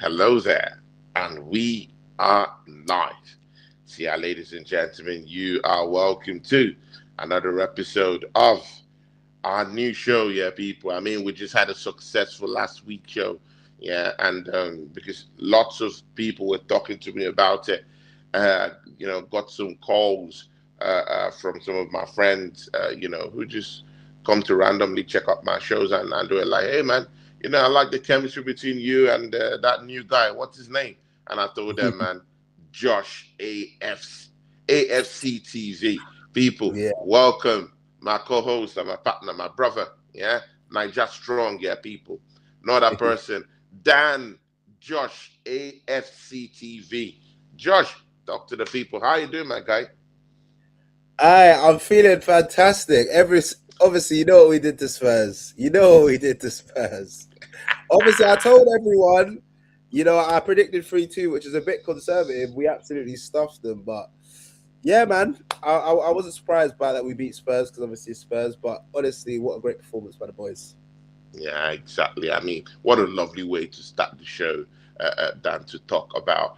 Hello there, and we are live. See, ladies and gentlemen, you are welcome to another episode of our new show, people. I mean, we just had a successful last week show, and because lots of people were talking to me about it, got some calls from some of my friends, who just come to randomly check out my shows and they were like, hey, man, I like the chemistry between you and that new guy. What's his name? And I told them, man, Josh AFCTV. People, welcome my co-host and my partner, my brother, Niger Strong, people. Another person, Dan, Josh AFCTV. Josh, talk to the people. How you doing, my guy? I'm feeling fantastic. Obviously, you know what we did to Spurs. Obviously, I told everyone, I predicted 3-2, which is a bit conservative. We absolutely stuffed them. But, yeah, man, I wasn't surprised by that we beat Spurs because obviously it's Spurs. But, honestly, what a great performance by the boys. Yeah, exactly. I mean, what a lovely way to start the show, Dan, to talk about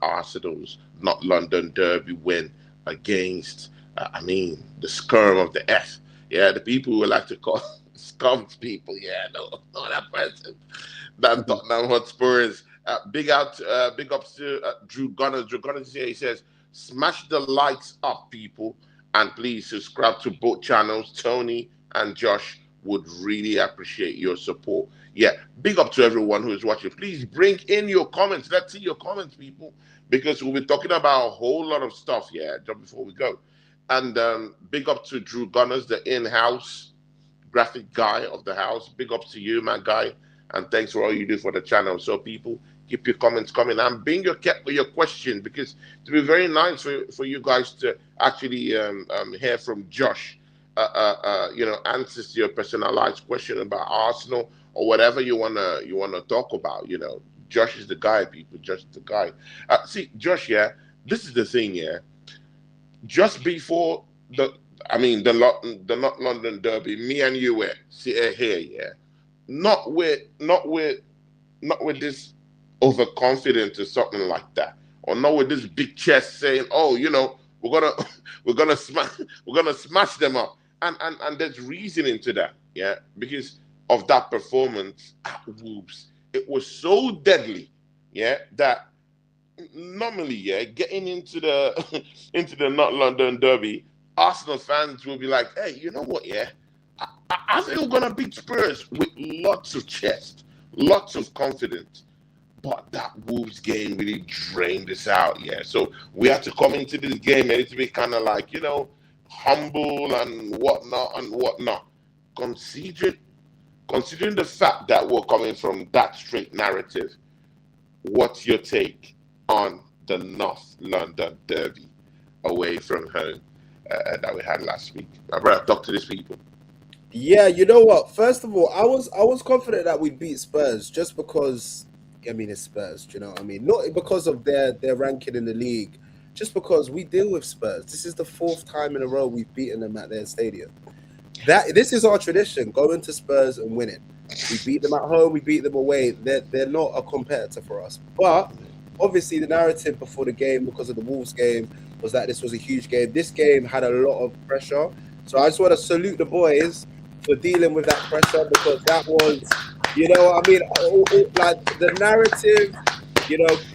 Arsenal's Not London Derby win against, the scum of the F. Yeah, the people who like to call scum people. Yeah, no, that person. That Tottenham Hotspurs. Big ups to Drew Gunners. Drew Gunners here, he says, smash the likes up, people, and please subscribe to both channels. Tony and Josh would really appreciate your support. Yeah, big up to everyone who is watching. Please bring in your comments. Let's see your comments, people, because we'll be talking about a whole lot of stuff, just before we go. And big up to Drew Gunners, the in-house graphic guy of the house. Big up to you, my guy. And thanks for all you do for the channel. So, people, keep your comments coming. And bring your question, because it will be very nice for you guys to actually hear from Josh. Answers to your personalized question about Arsenal or whatever you wanna talk about. Josh is the guy, people. Josh is the guy. See, Josh, this is the thing, just before the Not London Derby, me and you were here, not with this overconfidence or something like that, or not with this big chest saying, oh, we're gonna smash them up, and there's reasoning to that, because of that performance at Wolves. It was so deadly, that normally, getting into the Not London Derby, Arsenal fans will be like, hey, you know what, I think we're going to beat Spurs with lots of chest, lots of confidence. But that Wolves game really drained us out, So we had to come into this game a little bit kind of like, humble and whatnot. Considering the fact that we're coming from that straight narrative, what's your take on the North London Derby away from home that we had last week? My brother, talk to these people. Yeah, you know what? First of all, I was confident that we'd beat Spurs just because, it's Spurs, do you know what I mean? Not because of their ranking in the league, just because we deal with Spurs. This is the 4th time in a row we've beaten them at their stadium. This is our tradition, going to Spurs and winning. We beat them at home, we beat them away. They're not a competitor for us. But obviously the narrative before the game, because of the Wolves game, was that this was a huge game. This game had a lot of pressure. So I just want to salute the boys for dealing with that pressure, because that was, like the narrative,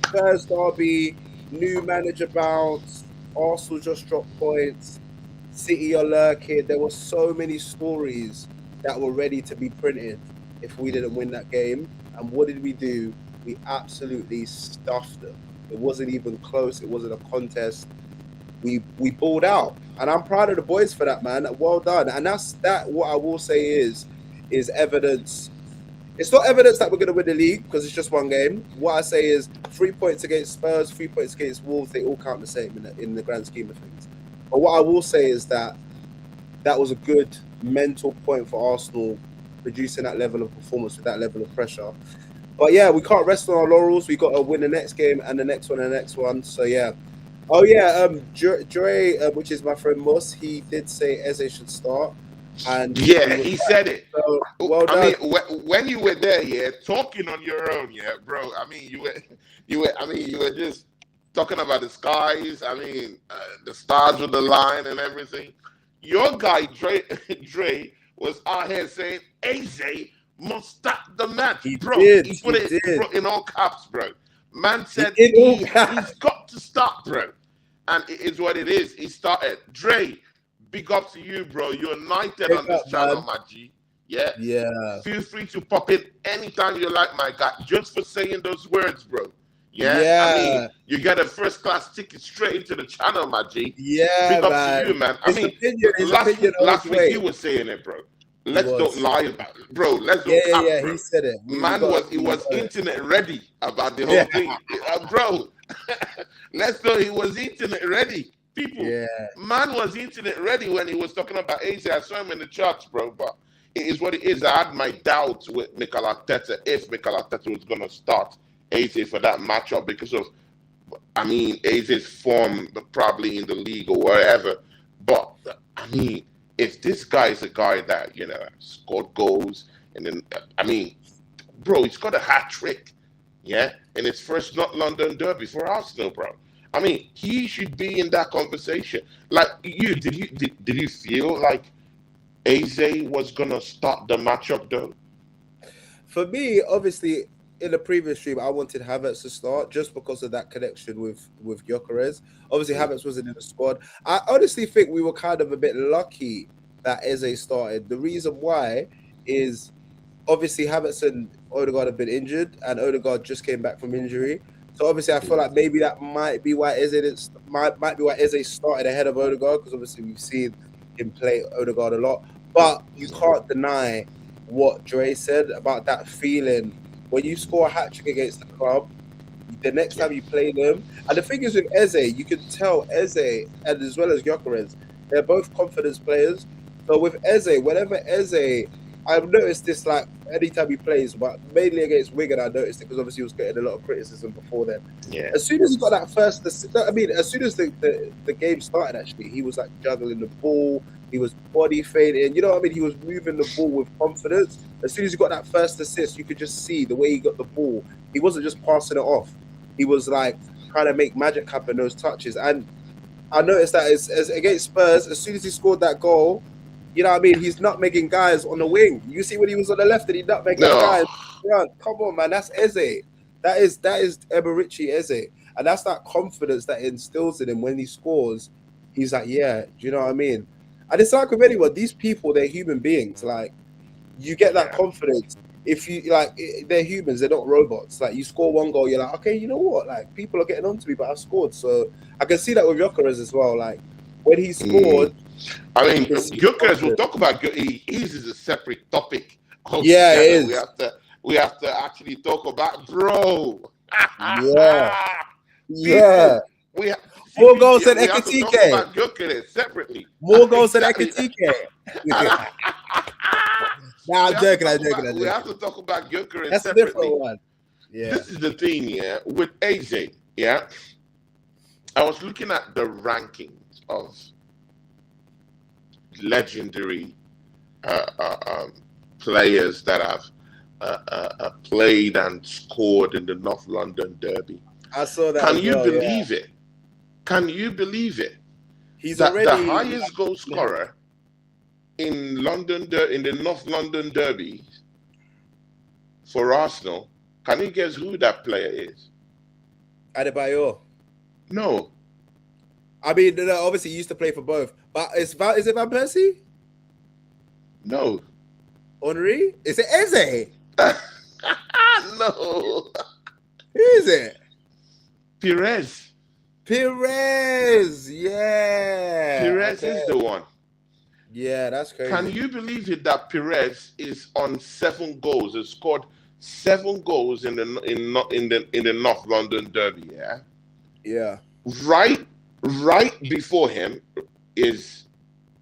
Spurs derby, new manager bounce, Arsenal just dropped points, City are lurking. There were so many stories that were ready to be printed if we didn't win that game. And what did we do? We absolutely stuffed them. It wasn't even close. It wasn't a contest. We balled out. And I'm proud of the boys for that, man. Well done. And that what I will say is evidence. It's not evidence that we're going to win the league because it's just one game. What I say is 3 points against Spurs, 3 points against Wolves, they all count the same in the grand scheme of things. But what I will say is that was a good mental point for Arsenal, producing that level of performance with that level of pressure. But yeah, we can't rest on our laurels. We got to win the next game and the next one and the next one. So yeah. Oh yeah, Dre, which is my friend Moss, he did say Eze should start, and Yeah, he said it. So, well I done. mean, when you were there, yeah, talking on your own, yeah, bro. I mean, you were just talking about the skies. I mean, the stars with the line and everything. Your guy Dre was out here saying, "Eze must start the match, He bro." did. He put it bro, in all caps, bro. Man said he's he's got to start, bro, and it is what it is. He started. Dre, big up to you, bro. You're united on this channel, my G. Yeah. Yeah. Feel free to pop in anytime you like, my guy, just for saying those words, bro. Yeah. I mean, you get a first class ticket straight into the channel, my G. Yeah, big up man. to you, man. His I mean, opinion last week you were saying it, bro. Let's don't lie about it, bro. Let's don't yeah, bro. he said it. He was internet ready about the whole thing, bro. Let's know he was internet ready. People, man was internet ready when he was talking about Eze. I saw him in the charts, bro. But it is what it is. I had my doubts with Mikel Arteta if Mikel Arteta was going to start Eze for that matchup because of, I mean, Eze's form probably in the league or wherever. But I mean, if this guy is a guy that scored goals and then I mean, bro, he's got a hat trick, yeah, in his first not London derby for Arsenal, bro. I mean, he should be in that conversation. Like did you feel like Eze was gonna start the matchup though? For me, obviously, in the previous stream, I wanted Havertz to start just because of that connection with Gyokeres. Obviously, Havertz wasn't in the squad. I honestly think we were kind of a bit lucky that Eze started. The reason why is obviously Havertz and Odegaard have been injured, and Odegaard just came back from injury. So obviously, I feel like maybe that might be why Eze started ahead of Odegaard, because obviously we've seen him play Odegaard a lot. But you can't deny what Dre said about that feeling when you score a hat trick against the club. The next time you play them, and the thing is with Eze, you can tell Eze and as well as Gyokeres, they're both confidence players. So with Eze, whenever Eze, I've noticed this like anytime he plays, but mainly against Wigan, I noticed it because obviously he was getting a lot of criticism before then. Yeah. As soon as he got that first, I mean, as soon as the game started, actually, he was like juggling the ball. He was body fading. You know what I mean? He was moving the ball with confidence. As soon as he got that first assist, you could just see the way he got the ball. He wasn't just passing it off. He was like trying to make magic happen, those touches. And I noticed that as against Spurs, as soon as he scored that goal, you know what I mean? He's nutmegging guys on the wing. You see when he was on the left and he nutmegged guys. Yeah, come on, man. That's Eze. That is Eberici Eze. And that's that confidence that instills in him when he scores. He's like, yeah, do you know what I mean? And it's like with anyone, these people, they're human beings. Like, you get that confidence. If you, like, they're humans, they're not robots. Like, you score one goal, you're like, okay, you know what? Like, people are getting on to me, but I've scored. So I can see that with Gyokeres as well. Like, when he scored... I mean, Gyokeres, we'll talk about Gyokeres. He is a separate topic. Yeah, it is. We have to actually talk about, bro. Yeah. More goals than Ekitike. Gyokeres separately. More goals than Ekitike. Nah, I'm joking. We have to talk about Gyokeres. That's separately. A different one. Yeah. This is the thing, yeah, with Eze, yeah. I was looking at the rankings of legendary players that have played and scored in the North London Derby. I saw that. Can you believe it? Can you believe it? He's that already the highest goal scorer in London, in the North London Derby for Arsenal. Can you guess who that player is? Adebayor. No. I mean, obviously he used to play for both. But is it Van Persie? No. Henry? Is it Eze? No. Who is it? Perez. Yeah. Perez is the one. Yeah, that's crazy. Can you believe it that Perez is on 7 goals? He scored 7 goals in the North London Derby. Yeah. Yeah. Right before him, is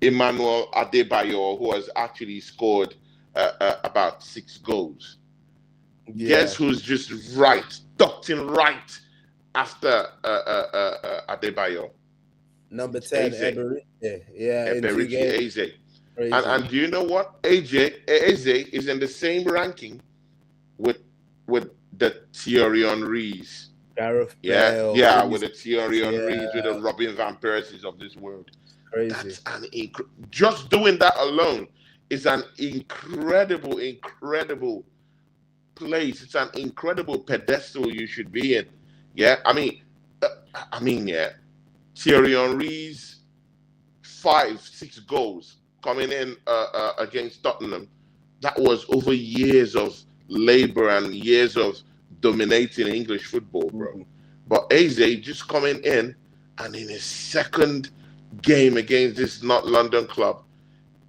Emmanuel Adebayor, who has actually scored about 6 goals. Yeah. Guess who's just tucked in right after Adebayo? Number 10, Eberechi. Yeah, in 2 Eberichi games. Eze. Crazy. And do you know what? Eze is in the same ranking with the Thierry Henrys. Gareth Yeah, Bale. yeah, with the Thierry Henrys, Yeah. with the Robin Van Persies of this world. Crazy. That's just doing that alone is an incredible place. It's an incredible pedestal you should be in. Yeah, I mean, yeah. Thierry Henry's 5-6 goals coming in against Tottenham. That was over years of labor and years of dominating English football, bro. But Eze just coming in, and in his second game against this North London club,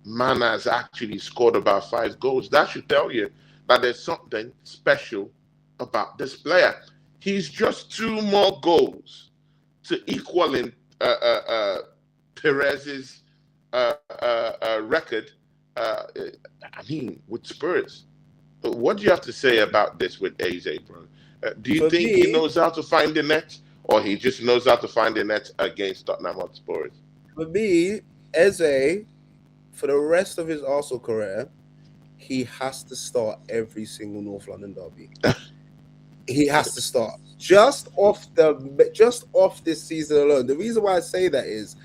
man has actually scored about 5 goals. That should tell you that there's something special about this player. He's just 2 more goals to equaling Perez's record. I mean, with Spurs. What do you have to say about this with Eze, bro? Do you think he knows how to find the net, or he just knows how to find the net against Tottenham Hotspurs? For me, Eze, for the rest of his Arsenal career, he has to start every single North London derby. He has to start just off this season alone. The reason why I say that is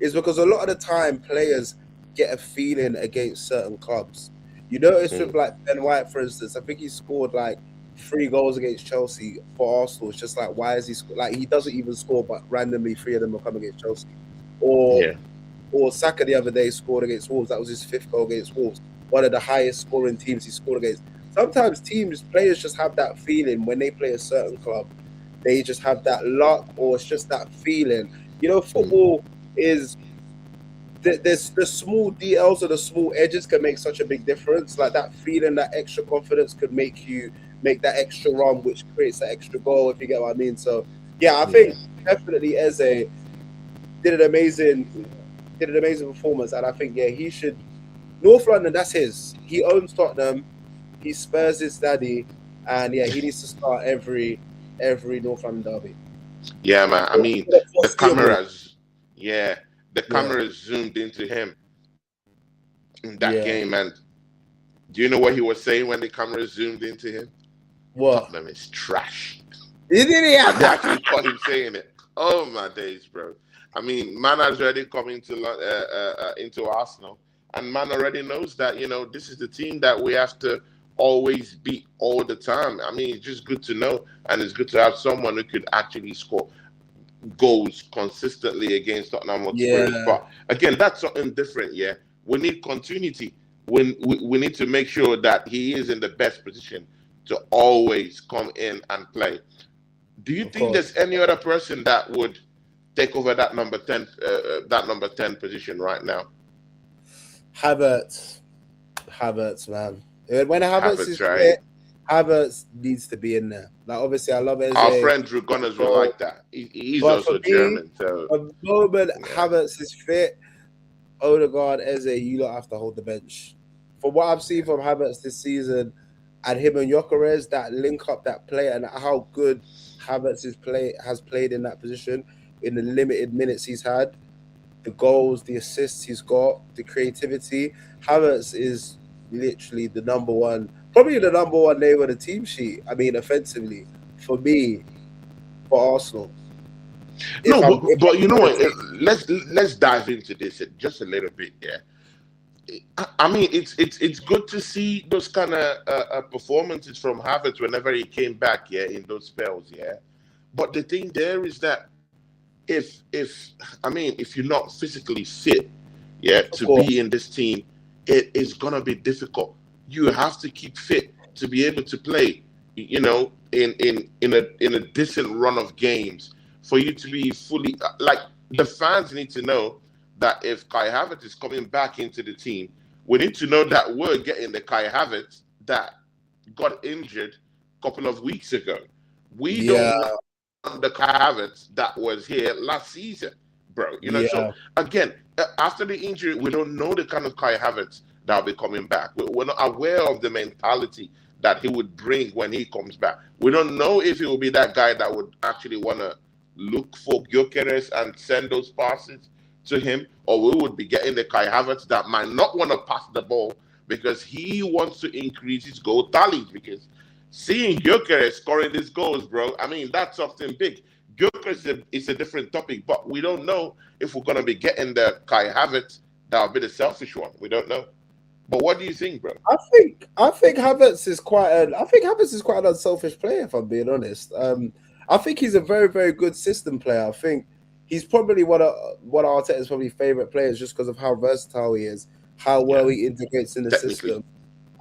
because a lot of the time players get a feeling against certain clubs. You notice with like Ben White, for instance, I think he scored like 3 goals against Chelsea for Arsenal. It's just like, why is he like he doesn't even score, but randomly 3 of them will come against Chelsea. Or Saka the other day scored against Wolves. That was his 5th goal against Wolves. One of the highest scoring teams he scored against. Sometimes players just have that feeling when they play a certain club. They just have that luck, or it's just that feeling. You know, football is there's the small details or the small edges can make such a big difference. Like that feeling, that extra confidence could make you make that extra run, which creates that extra goal, if you get what I mean. So yeah, I think definitely Eze did an amazing performance, and I think he should. North London, that's his. He owns Tottenham. He Spurs his daddy, and he needs to start every North London derby. Yeah, man. I mean, the cameras zoomed into him in that game, and do you know what he was saying when the cameras zoomed into him? What? Tottenham is trash. Did he? I actually caught him saying it. Oh my days, bro. I mean, man has already come into Arsenal, and man already knows that this is the team that we have to always beat all the time. I mean, it's just good to know, and it's good to have someone who could actually score goals consistently against Tottenham Hotspur. But again, that's something different. Yeah, we need continuity. We need to make sure that he is in the best position to always come in and play. Do you think there's any other person that would take over that number 10 position right now? Havertz, man. When Havertz is fit, Havertz needs to be in there. Like, obviously, I love Eze. Our friend Drew Gunners will like that. He's also German. So the moment Havertz is fit, Odegaard, Eze, you don't have to hold the bench. From what I've seen from Havertz this season, and him and Gyokeres, that link up, that play, and how good Havertz has played in that position in the limited minutes he's had, the goals, the assists he's got, the creativity. Havertz is literally probably the number one name on the team sheet. I mean, offensively, for me, for Arsenal. But you know what? Let's dive into this just a little bit. Yeah, I mean, it's good to see those kind of performances from Havertz whenever he came back. Yeah, in those spells. Yeah, but the thing there is that if you're not physically fit, be in this team, it is gonna be difficult. You have to keep fit to be able to play. In a decent run of games, for you to be fully like the fans need to know that if Kai Havertz is coming back into the team, we need to know that we're getting the Kai Havertz that got injured a couple of weeks ago. We don't want the Kai Havertz that was here last season, bro. So Yeah, again, after the injury, we don't know the kind of Kai Havertz that'll be coming back. We're not aware of the mentality that he would bring when he comes back. We don't know if he will be that guy that would actually want to look for Gyokeres and send those passes to him, or we would be getting the Kai Havertz that might not want to pass the ball because he wants to increase his goal tallies. Because seeing Gyokeres scoring these goals, bro, I mean, that's something big. Gyokeres is a different topic, but we don't know if we're going to be getting the Kai Havertz that'll be the selfish one. We don't know. But what do you think, bro? I think Havertz is quite an unselfish player, if I'm being honest. I think he's a very, very good system player. I think he's probably one of Arteta's probably favorite players just because of how versatile he is, how well he integrates in the system.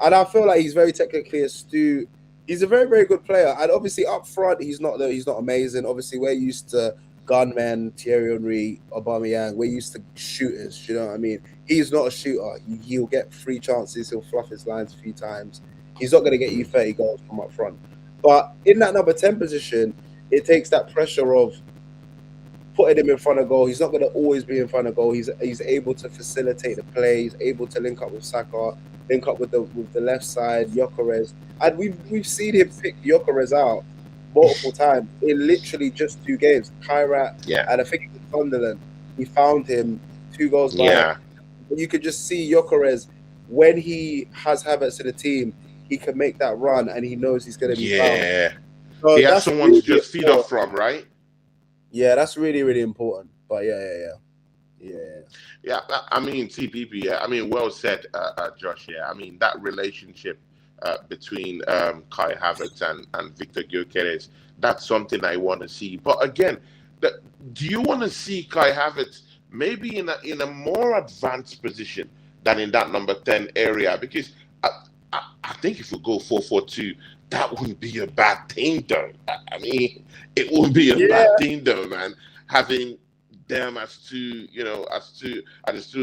And I feel like he's very technically astute. He's a very, very good player. And obviously up front, he's not amazing. Obviously, we're used to gunmen, Thierry Henry, Aubameyang. We're used to shooters. You know what I mean? He's not a shooter. He'll get 3 chances. He'll fluff his lines a few times. He's not going to get you 30 goals from up front. But in that number 10 position, it takes that pressure of putting him in front of goal. He's not going to always be in front of goal. He's able to facilitate the play. He's able to link up with Saka, link up with the left side, Gyokeres. And we've seen him pick Gyokeres out multiple times in literally just 2 games. Kairat, and I think it was Sunderland. He found him 2 goals back. Yeah. And you could just see Gyokeres, when he has Havertz in the team, he can make that run and he knows he's going to be found. So he has someone really to just feed off from, right? Yeah, that's really, really important. But yeah. I mean, TPP. Yeah, I mean, well said, Josh. Yeah, I mean that relationship between Kai Havertz and Victor Gyokeres, that's something I want to see. But again, do you want to see Kai Havertz maybe in a more advanced position than in that number 10 area? Because I think if we go 4-4-2, that wouldn't be a bad thing, though. I mean, it wouldn't be a bad thing, though, man. Having them as two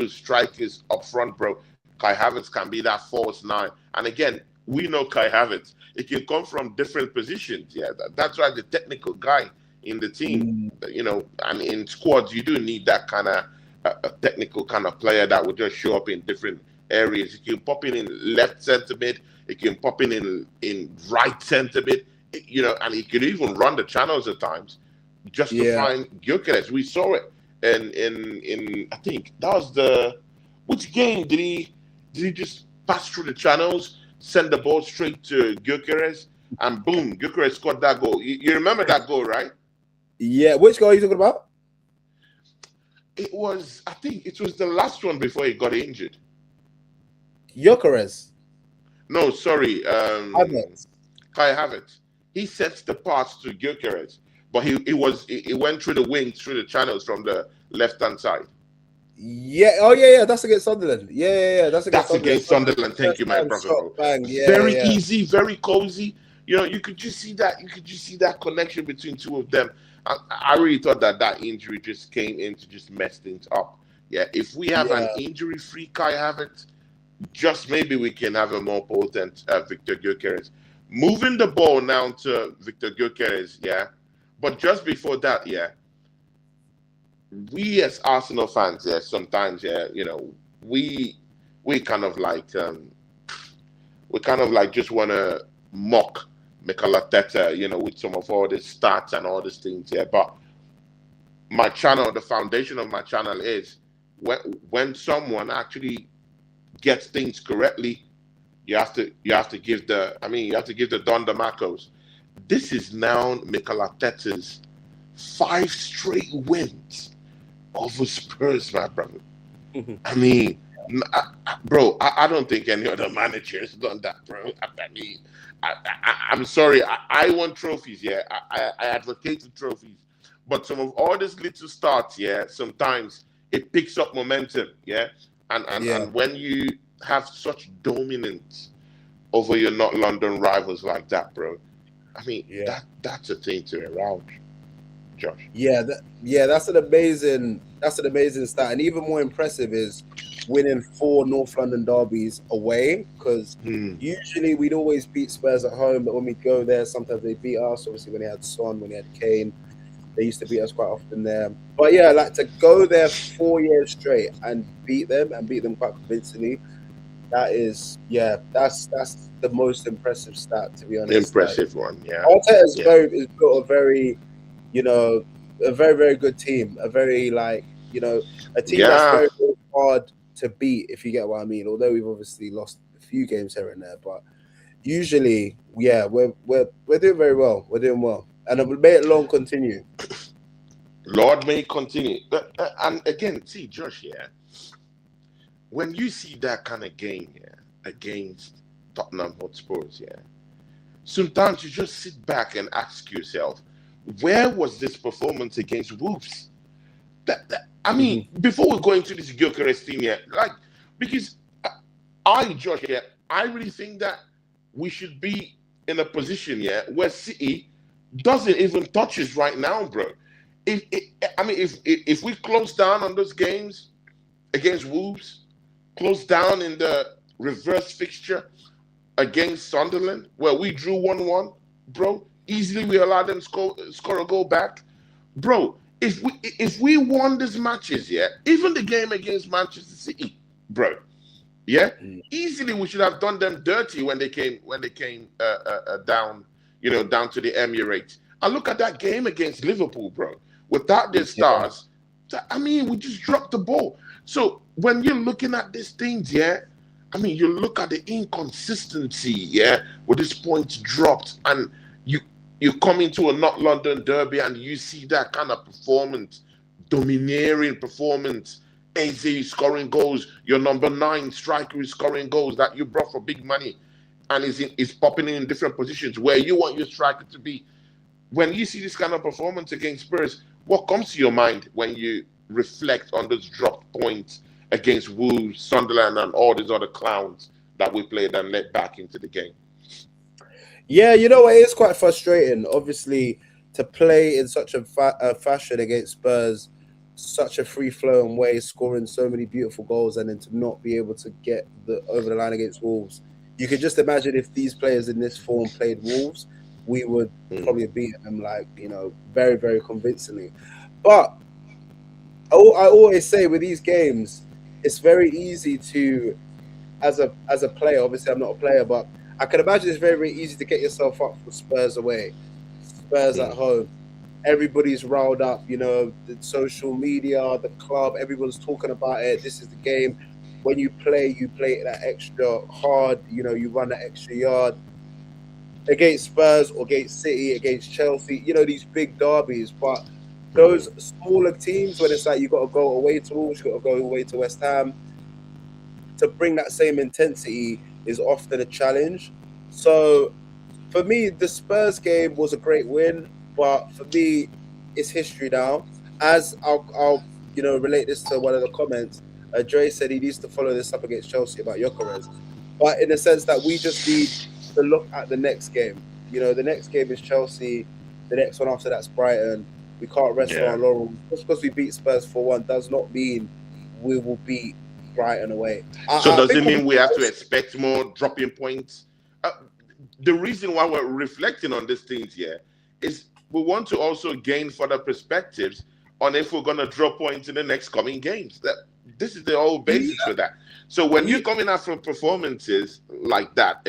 strikers up front, bro. Kai Havertz can be that false 9. And again, we know Kai Havertz. It can come from different positions. Yeah, that's why the technical guy in the team, and in squads, you do need that kind of a technical kind of player that will just show up in different areas. You can pop in left centre mid. It can pop in right centre mid. And he could even run the channels at times just to find Gyokeres. We saw it in I think that was which game did he just pass through the channels, send the ball straight to Gyokeres, and boom, Gyokeres scored that goal. You remember that goal, right? Yeah, which goal are you talking about? I think it was the last one before he got injured. Gyokeres. No, sorry. Havertz. Kai Havertz. He sets the pass to Gyokeres, but he went through the wings, through the channels from the left-hand side. Yeah. Oh, yeah. That's against Sunderland. Yeah. That's against Sunderland. Thank you, my brother. Very easy, very cozy. You could just see that. You could just see that connection between two of them. I really thought that injury just came in to just mess things up. Yeah. If we have an injury-free Kai Havertz, just maybe we can have a more potent Victor Gyokeres. Moving the ball now to Victor Gyokeres, but just before that, we as Arsenal fans, sometimes, we kind of like just want to mock Mikel Arteta, with some of all the stats and all these things, But my channel, the foundation of my channel is when someone actually gets things correctly, you have to give the Don DeMarcos. This is now Mikel Arteta's 5 straight wins over Spurs, my brother. I mean, bro, I don't think any other manager has done that, bro. I mean, I'm sorry. I want trophies, I advocate the trophies. But some of all these little starts, sometimes it picks up momentum, And when you have such dominance over your not London rivals like that, bro, I mean, that's a thing to arouse, Josh. That's an amazing stat, and even more impressive is winning 4 North London derbies away. Because usually we'd always beat Spurs at home, but when we go there, sometimes they beat us. Obviously, when they had Son, when they had Kane, They used to beat us quite often there. But yeah, like to go there 4 years straight and beat them quite convincingly. That is, yeah, that's the most impressive stat, to be honest. Like Impressive one, yeah, Arteta yeah, is built a very, you know, a very very good team. A very like a team that's yeah. very, very hard to beat, if you get what I mean. Although we've obviously lost a few games here and there, but usually, yeah, we're doing very well. We're doing well, and may it long continue. Lord may continue. And again, see, Josh, yeah, when you see that kind of game, yeah, against Tottenham Hotspurs, yeah, sometimes you just sit back and ask yourself, where was this performance against Wolves? I mean, Hmm. before we go into this Gyökeres thing, yeah, like, because Josh, yeah, I really think that we should be in a position, yeah, where City doesn't even touch us right now, bro. If we close down on those games against Wolves, close down in the reverse fixture against Sunderland, where we drew 1-1, bro, easily we allowed them score a goal back, bro. If we won these matches, yeah, even the game against Manchester City, bro, yeah, easily we should have done them dirty when they came down, down to the Emirates. And look at that game against Liverpool, bro. Without their Yeah. stars, I mean, we just dropped the ball. So when you're looking at these things, yeah, I mean, you look at the inconsistency, yeah, with these points dropped, and you you come into a not London derby and you see that kind of performance, domineering performance. Eze scoring goals, your number 9 striker is scoring goals that you brought for big money, and is popping in different positions where you want your striker to be. When you see this kind of performance against Spurs, what comes to your mind when you reflect on those dropped points against Wolves, Sunderland, and all these other clowns that we played and let back into the game? Yeah, you know, it is quite frustrating, obviously, to play in such a fashion against Spurs, such a free flowing way, scoring so many beautiful goals, and then to not be able to get the over the line against Wolves. You could just imagine if these players in this form played Wolves, we would Mm. probably beat them like very very convincingly. But I always say with these games, it's very easy to as a player. Obviously, I'm not a player, but I can imagine it's very, very easy to get yourself up for Spurs away, Spurs at Mm. home. Everybody's riled up, the social media, the club, everyone's talking about it. This is the game. When you play it that extra hard, you run that extra yard against Spurs or against City, against Chelsea, these big derbies. But those Mm. smaller teams, when it's like you got to go away to Wolves, you got to go away to West Ham, to bring that same intensity is often a challenge. So for me, the Spurs game was a great win, but for me, it's history now. As I'll relate this to one of the comments. Dre said he needs to follow this up against Chelsea about Gyökeres, but in the sense that we just need to look at the next game. The next game is Chelsea. The next one after that's Brighton. We can't rest on Yeah. our laurels. Just because we beat Spurs 4-1 does not mean we will beat Brighton away. So I does think it we'll be mean we have to expect more dropping points? Uh, the reason why we're reflecting on these things here is we want to also gain further perspectives on if we're going to drop points in the next coming games. This is the whole basis yeah, for that. So when you're yeah, coming out from performances like that,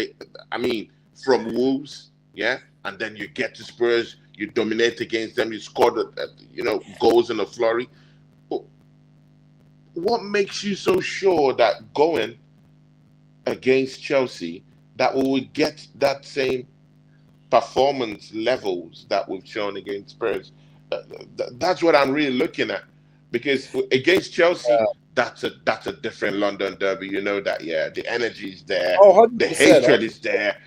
I mean, from Wolves, yeah, and then you get to Spurs, you dominate against them, you score goals in a flurry. What makes you so sure that going against Chelsea that we will get that same performance levels that we've shown against Spurs? That's what I'm really looking at, because against Chelsea, that's a different London derby. You know that, yeah. The energy is there, oh, the 100%. hatred is there.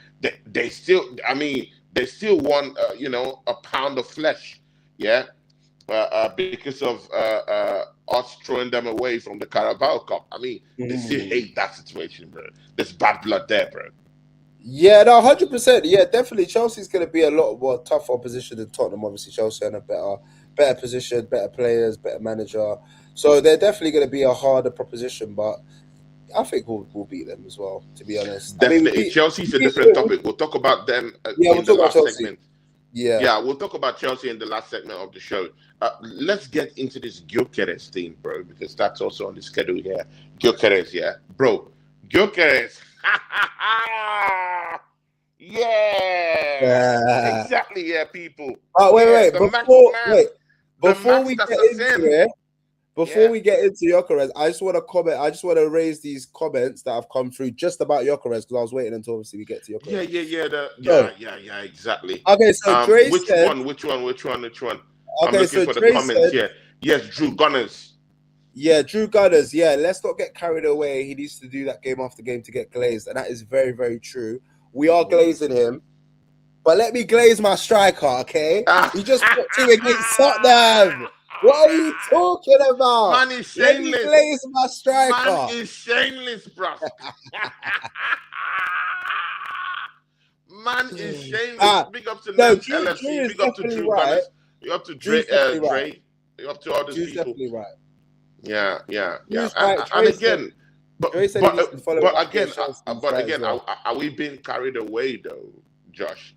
They still, I mean, they still want, a pound of flesh, yeah, because of us throwing them away from the Carabao Cup. I mean, they still hate that situation, bro. There's bad blood there, bro. Yeah, no, 100%. Yeah, definitely. Chelsea's going to be a lot more tougher opposition than Tottenham. Obviously, Chelsea in a better position, better players, better manager. So they're definitely going to be a harder proposition. But I think we'll beat them as well. To be honest, I mean, Definitely. Chelsea's a we different topic. We'll talk about them yeah, we'll in the talk about last Chelsea. segment. Yeah. Yeah, we'll talk about Chelsea in the last segment of the show. Let's get into this Gyokeres thing, bro, because that's also on the schedule here. Gyokeres, yeah. Bro, Gyokeres. Yeah. Exactly, yeah, people. Oh, Yeah, wait. the Max man. The Before Max we get into assassin. it, before Yeah. we get into Gyökeres, I just want to comment. I just want to raise these comments that have come through just about Gyökeres because I was waiting until obviously we get to Gyökeres. Yeah, exactly. Okay, so Dre Which said, one? I'm okay, looking so for the Dre comments said, here. Yes, Drew Gunners. yeah, Drew Gunners, yeah, let's not get carried away. He needs to do that game after game to get glazed, and that is very, very true. We are glazing him, but let me glaze my striker, okay? He just put 2 against Tottenham. What are you talking about? Man is Let me shameless. glaze my striker. Man is shameless, bro. Man is shameless. Big up to Lance LFC. Big up to Drew Gunners. Big up to Dre. Big up to all those people. Definitely right. Yeah. Right. And again, but again, well. are we being carried away though, Josh?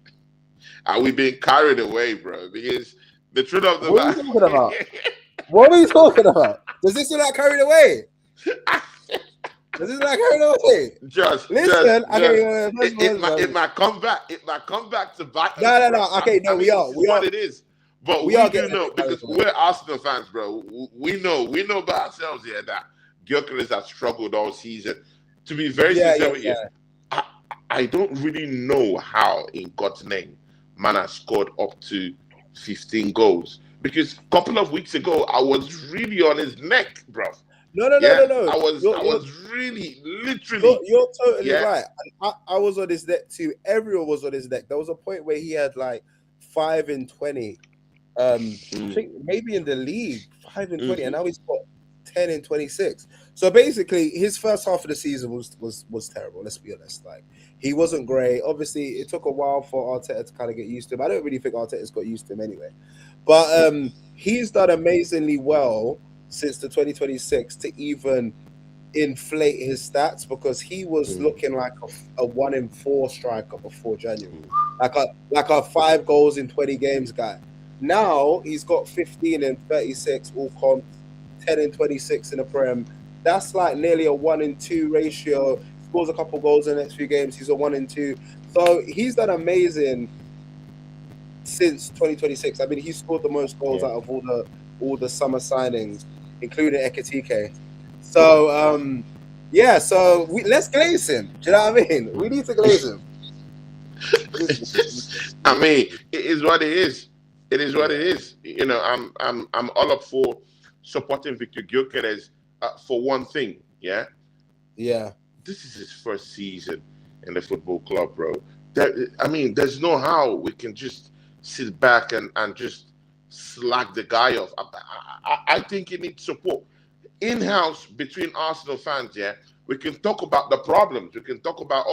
Are we being carried away, bro? Because the truth of the matter. What are you talking about? What are you talking about? Does this look like carried away? Does this like carried away? Just listen. It might come back. It might come back to bite us. No. Okay, no, we are. What it is. But we do know because we're Arsenal fans, bro. We know by ourselves here that Gyökeres has struggled all season. To be very sincere with you, I don't really know how, in God's name, man has scored up to 15 goals. Because a couple of weeks ago, I was really on his neck, bro. No. I was really, literally. You're totally right. I was on his neck too. Everyone was on his neck. There was a point where he had like 5 in 20. I think maybe in the league, 5 in 20, and now he's got 10 in 26. So basically, his first half of the season was terrible. Let's be honest. Like, he wasn't great. Obviously, it took a while for Arteta to kind of get used to him. I don't really think Arteta's got used to him anyway. But he's done amazingly well since the 2026 to even inflate his stats, because he was looking like a 1 in 4 striker before January, like a 5 goals in 20 games guy. Now he's got 15 in 36 all comp, 10 in 26 in the Prem. That's like nearly a 1 in 2 ratio. Scores a couple goals in the next few games. He's a 1 in 2. So he's done amazing since 2026. I mean, he scored the most goals out of all the summer signings, including Ekitike. So so let's glaze him. Do you know what I mean? We need to glaze him. I mean, it is what it is. It is what it is. You know, I'm all up for supporting Victor Gyokeres for one thing. Yeah. This is his first season in the football club, bro. There's no how we can just sit back and just slack the guy off. I think he needs support in-house between Arsenal fans. Yeah, we can talk about the problems. We can talk about,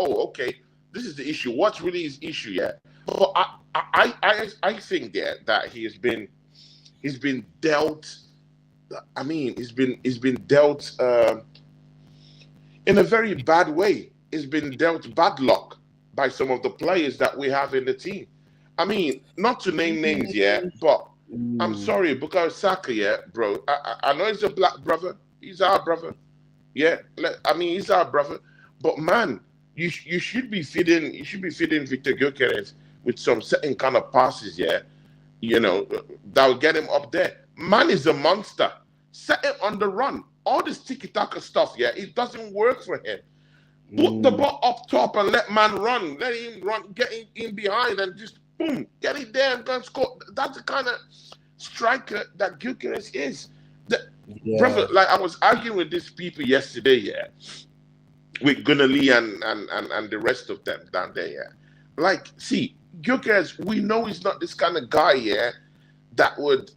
this is the issue. What's really his issue? Yeah, but I think that he's been dealt. I mean, he's been dealt in a very bad way. He's been dealt bad luck by some of the players that we have in the team. I mean, not to name names, but I'm sorry, Bukayo Saka, bro. I know he's a black brother. He's our brother. Yeah, he's our brother. But man, you should be feeding Victor Gyokeres with some certain kind of passes, you know, that will get him up there. Man is a monster. Set him on the run. All this tiki-taka stuff, it doesn't work for him. Put the ball up top and let man run. Let him run, get in behind and just boom, get it there and go and score. That's the kind of striker that Gyokeres is. Brother, like I was arguing with these people yesterday, with Gunali and the rest of them down there, Like, see, Gyokeres, we know he's not this kind of guy, that would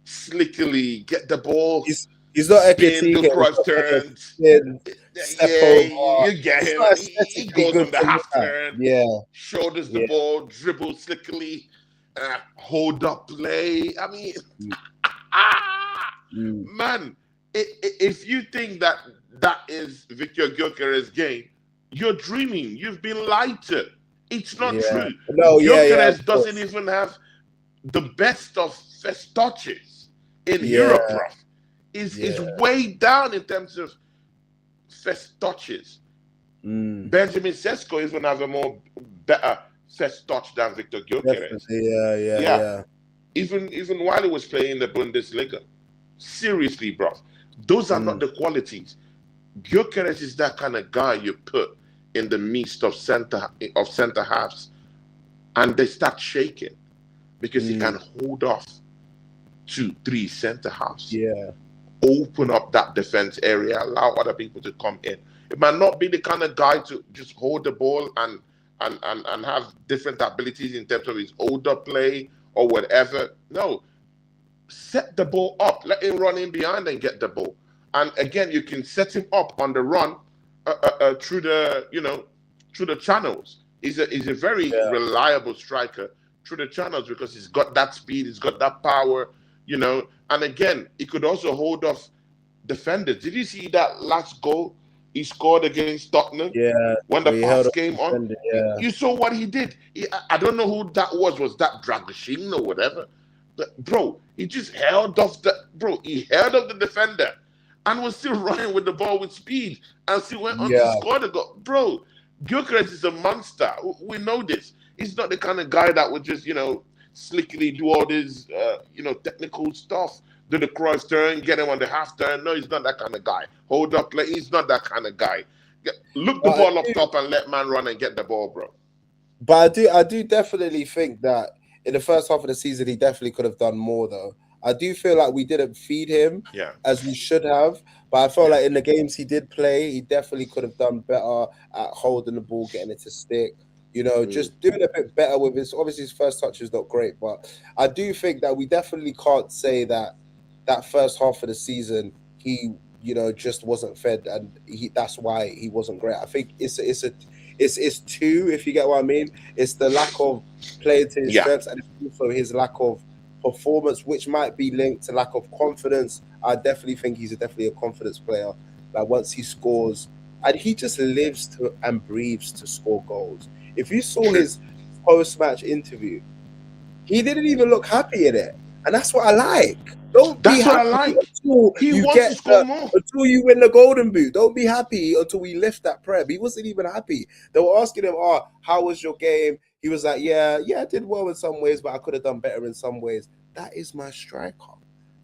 slickly get the ball. He's not spin, do cross turns. You get him. He goes on the half turn. Shoulders the ball, dribble slickly, hold up play. I mean, man, if you think that is Victor Gyokeres' game, you're dreaming. You've been lied to. It's not Yeah. true. No, yeah, of Gyökeres doesn't course. even have the best of first touches in Yeah, Europe, bro. Is yeah. way down in terms of first touches. Mm, Benjamin Sesko even have a more better first touch than Victor Gyökeres. definitely. Yeah, yeah, Yeah, yeah. even while he was playing in the Bundesliga. Seriously, bro. Those are not Mm, the qualities. Gyökeres is that kind of guy you put in the midst of center halves, and they start shaking because he can mm, hold off 2, 3 center halves, yeah, open up that defense area, allow other people to come in. It might not be the kind of guy to just hold the ball and have different abilities in terms of his older play or whatever. No, set the ball up, let him run in behind and get the ball. And again, you can set him up on the run through the channels. He's a very yeah. reliable striker through the channels because he's got that speed, he's got that power, And again, he could also hold off defenders. Did you see that last goal he scored against Tottenham Yeah, when the we held pass up came on? defending. Yeah, You saw what he did. I don't know who that was. Was that Dragoshin or whatever? But bro, he just held off he held off the defender and was still running with the ball with speed and still went on to yeah, score the goal. Bro, Gyökeres is a monster. We know this. He's not the kind of guy that would just, slickly do all this, technical stuff, do the cross turn, get him on the half turn. No, he's not that kind of guy. Hold up, play. He's not that kind of guy. Look the but I ball up do, top and let man run and get the ball, bro. I do definitely think that in the first half of the season he definitely could have done more. Though I do feel like we didn't feed him Yeah, as we should have. But I felt yeah. like in the games he did play, he definitely could have done better at holding the ball, getting it to stick. Mm, Just doing a bit better with his. Obviously, his first touch is not great, but I do think that we definitely can't say that that first half of the season he just wasn't fed, and that's why he wasn't great. I think it's two, if you get what I mean. It's the lack of playing to his yeah, strengths, and it's also his lack of performance, which might be linked to lack of confidence. I definitely think he's definitely a confidence player. Like once he scores, and he just lives to and breathes to score goals. If you saw true. his post-match interview, he didn't even look happy in it, and that's what I like. Don't be That's what I happy like. until He you wants to get score more. until you win the golden boot. Don't be happy until we lift that prem. He wasn't even happy. They were asking him, "Oh, how was your game?" He was like, "Yeah, I did well in some ways, but I could have done better in some ways." That is my striker.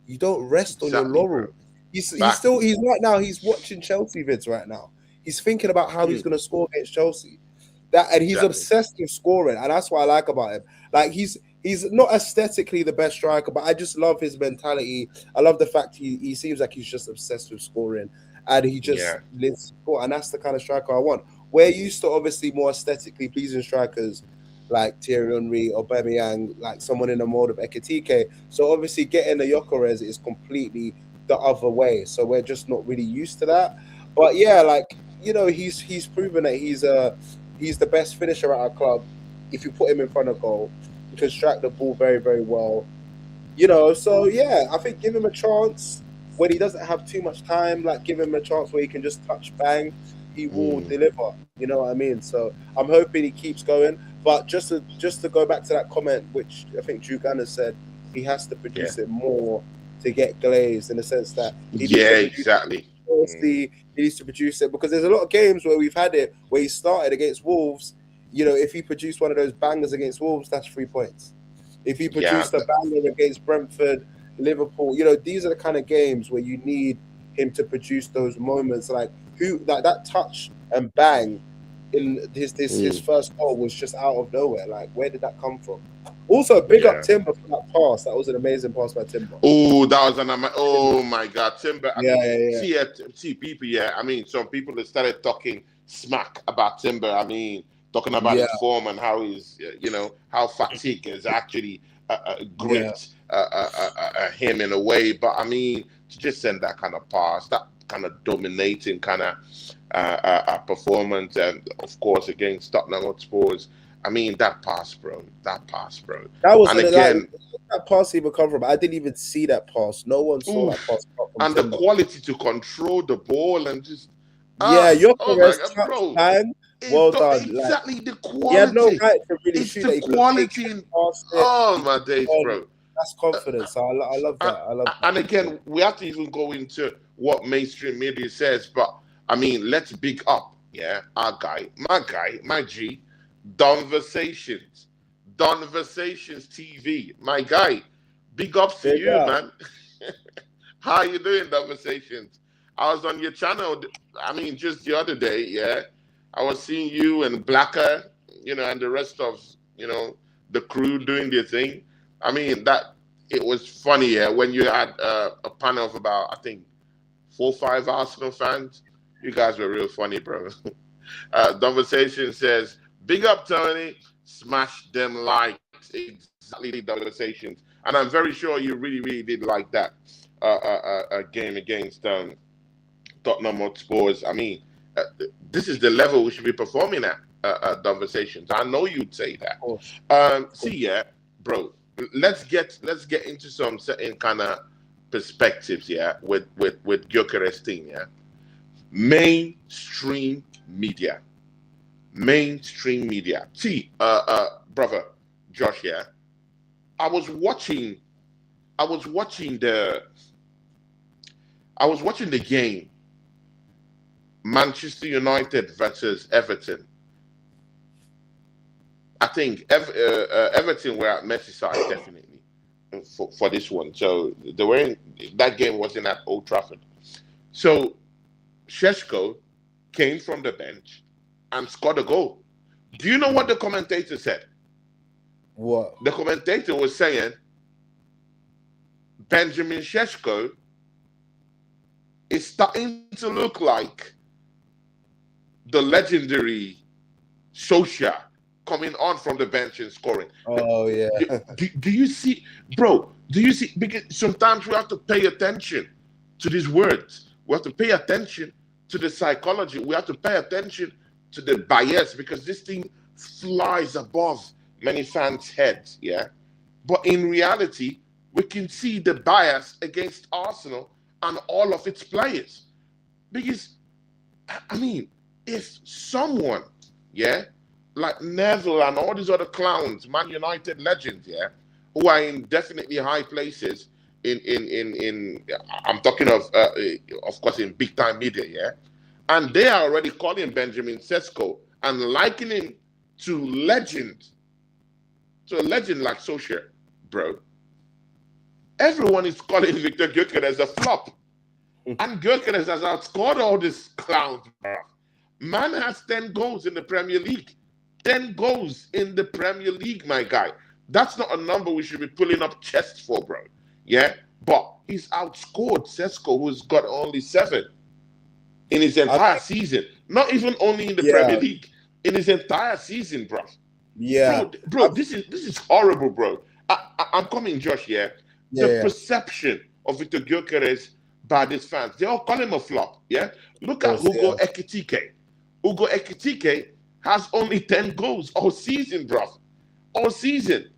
You don't rest on your Exactly, bro. laurels. He's Facts. right now. He's watching Chelsea vids right now. He's thinking about how he's Mm, going to score against Chelsea. And he's exactly. obsessed with scoring, and that's what I like about him. Like he's not aesthetically the best striker, but I just love his mentality. I love the fact he seems like he's just obsessed with scoring, and he just Yeah. lives for, and that's the kind of striker I want. We're used to obviously more aesthetically pleasing strikers like Thierry Henry or Aubameyang, like someone in the mode of Ekitike. So obviously getting a Gyökeres is completely the other way. So we're just not really used to that. But yeah, like he's proven that he's the best finisher at our club. If you put him in front of goal, he can strike the ball very, very well. So yeah, I think give him a chance when he doesn't have too much time. Like give him a chance where he can just touch, bang, he will Mm, deliver. You know what I mean? So I'm hoping he keeps going. But just to go back to that comment, which I think Drew Gannon said, he has to yeah. produce it more to get glazed in the sense that he needs Yeah, to produce exactly. Mm, firstly, he needs to produce it because there's a lot of games where we've had it where he started against Wolves. If he produced one of those bangers against Wolves, that's 3 points. If he yeah. produced a banger against Brentford, Liverpool, these are the kind of games where you need him to produce those moments like that touch and bang in his Mm, first goal was just out of nowhere. Like, where did that come from? Also, big up yeah. Timber for that pass. That was an amazing pass by Timber. Oh, that was oh my God, Timber. I Yeah, mean, yeah, yeah. see people. Yeah, I mean, some people that started talking smack about Timber. I mean, talking about Yeah, his form and how he's, how fatigue has actually yeah, gripped him in a way. But I mean, to just send that kind of pass, that kind of dominating kind of performance, and of course against Tottenham Hotspurs. I mean, that pass, bro. That pass, bro. that was And like again, that pass even come from. I didn't even see that pass. No one saw that oof. pass come from And the Timber. quality to control the ball and just Yeah, oh my Gyökeres God, touch bro. bang. Well done. Like Exactly the he had no quality. right to really It's shoot the that. He could have quality. taken it past it. Oh He my could days, have gone. bro. That's confidence. I love And, that. I love that. and again, we have to even go into what mainstream media says, but I mean, let's big up, yeah, our guy, my G, Donversations, Donversations TV, my guy. Big ups to Big you, up. man. How you doing, Donversations? I was on your channel. I mean, just the other day, yeah. I was seeing you and Blacker, and the rest of the crew doing their thing. I mean, that it was funny, yeah, when you had a panel of about, I think, 4 or 5 Arsenal fans. You guys were real funny, bro. Conversation says, "Big up, Tony. Smash them likes." Exactly, conversations, and I'm very sure you really, really did like that game against Tottenham Hotspurs. I mean, this is the level we should be performing at conversations. I know you'd say that. See, yeah, bro. Let's get into some certain kind of perspectives, yeah, with Gyokeres team, yeah. Mainstream media. See, brother Josh, yeah. I was watching the game, Manchester United versus Everton. I think Everton were at ManCiteh definitely for this one. So that game wasn't at Old Trafford. So Šeško came from the bench and scored a goal. Do you know what the commentator said? What? The commentator was saying Benjamin Šeško is starting to look like the legendary Solskjaer coming on from the bench and scoring. Oh yeah. Do you see, bro? Do you see? Because sometimes we have to pay attention to these words. We have to pay attention to the psychology. We have to pay attention to the bias, because this thing flies above many fans' heads. Yeah, but in reality, we can see the bias against Arsenal and all of its players. Because I mean, if someone, yeah, like Neville and all these other clowns, Man United legends, yeah, who are in definitely high places in I'm talking of course in big time media, yeah, and they are already calling Benjamin Sesko and likening him to a legend like Solskjaer, bro. Everyone is calling Victor Gyokeres a flop, and Gyokeres has outscored all these clowns, bro. Man has 10 goals in the Premier League. 10 goals in the Premier League, my guy. That's not a number we should be pulling up chests for, bro. Yeah? But he's outscored Sesko, who's got only 7 in his entire season. Not even only in the Premier League. In his entire season, bro. Yeah. Bro, this is horrible, bro. I'm coming, Josh, yeah? The perception of Victor Gyokeres by these fans, they all call him a flop, yeah? Look at Hugo Ekitike. Hugo Ekitike has only 10 goals all season, bro. All season.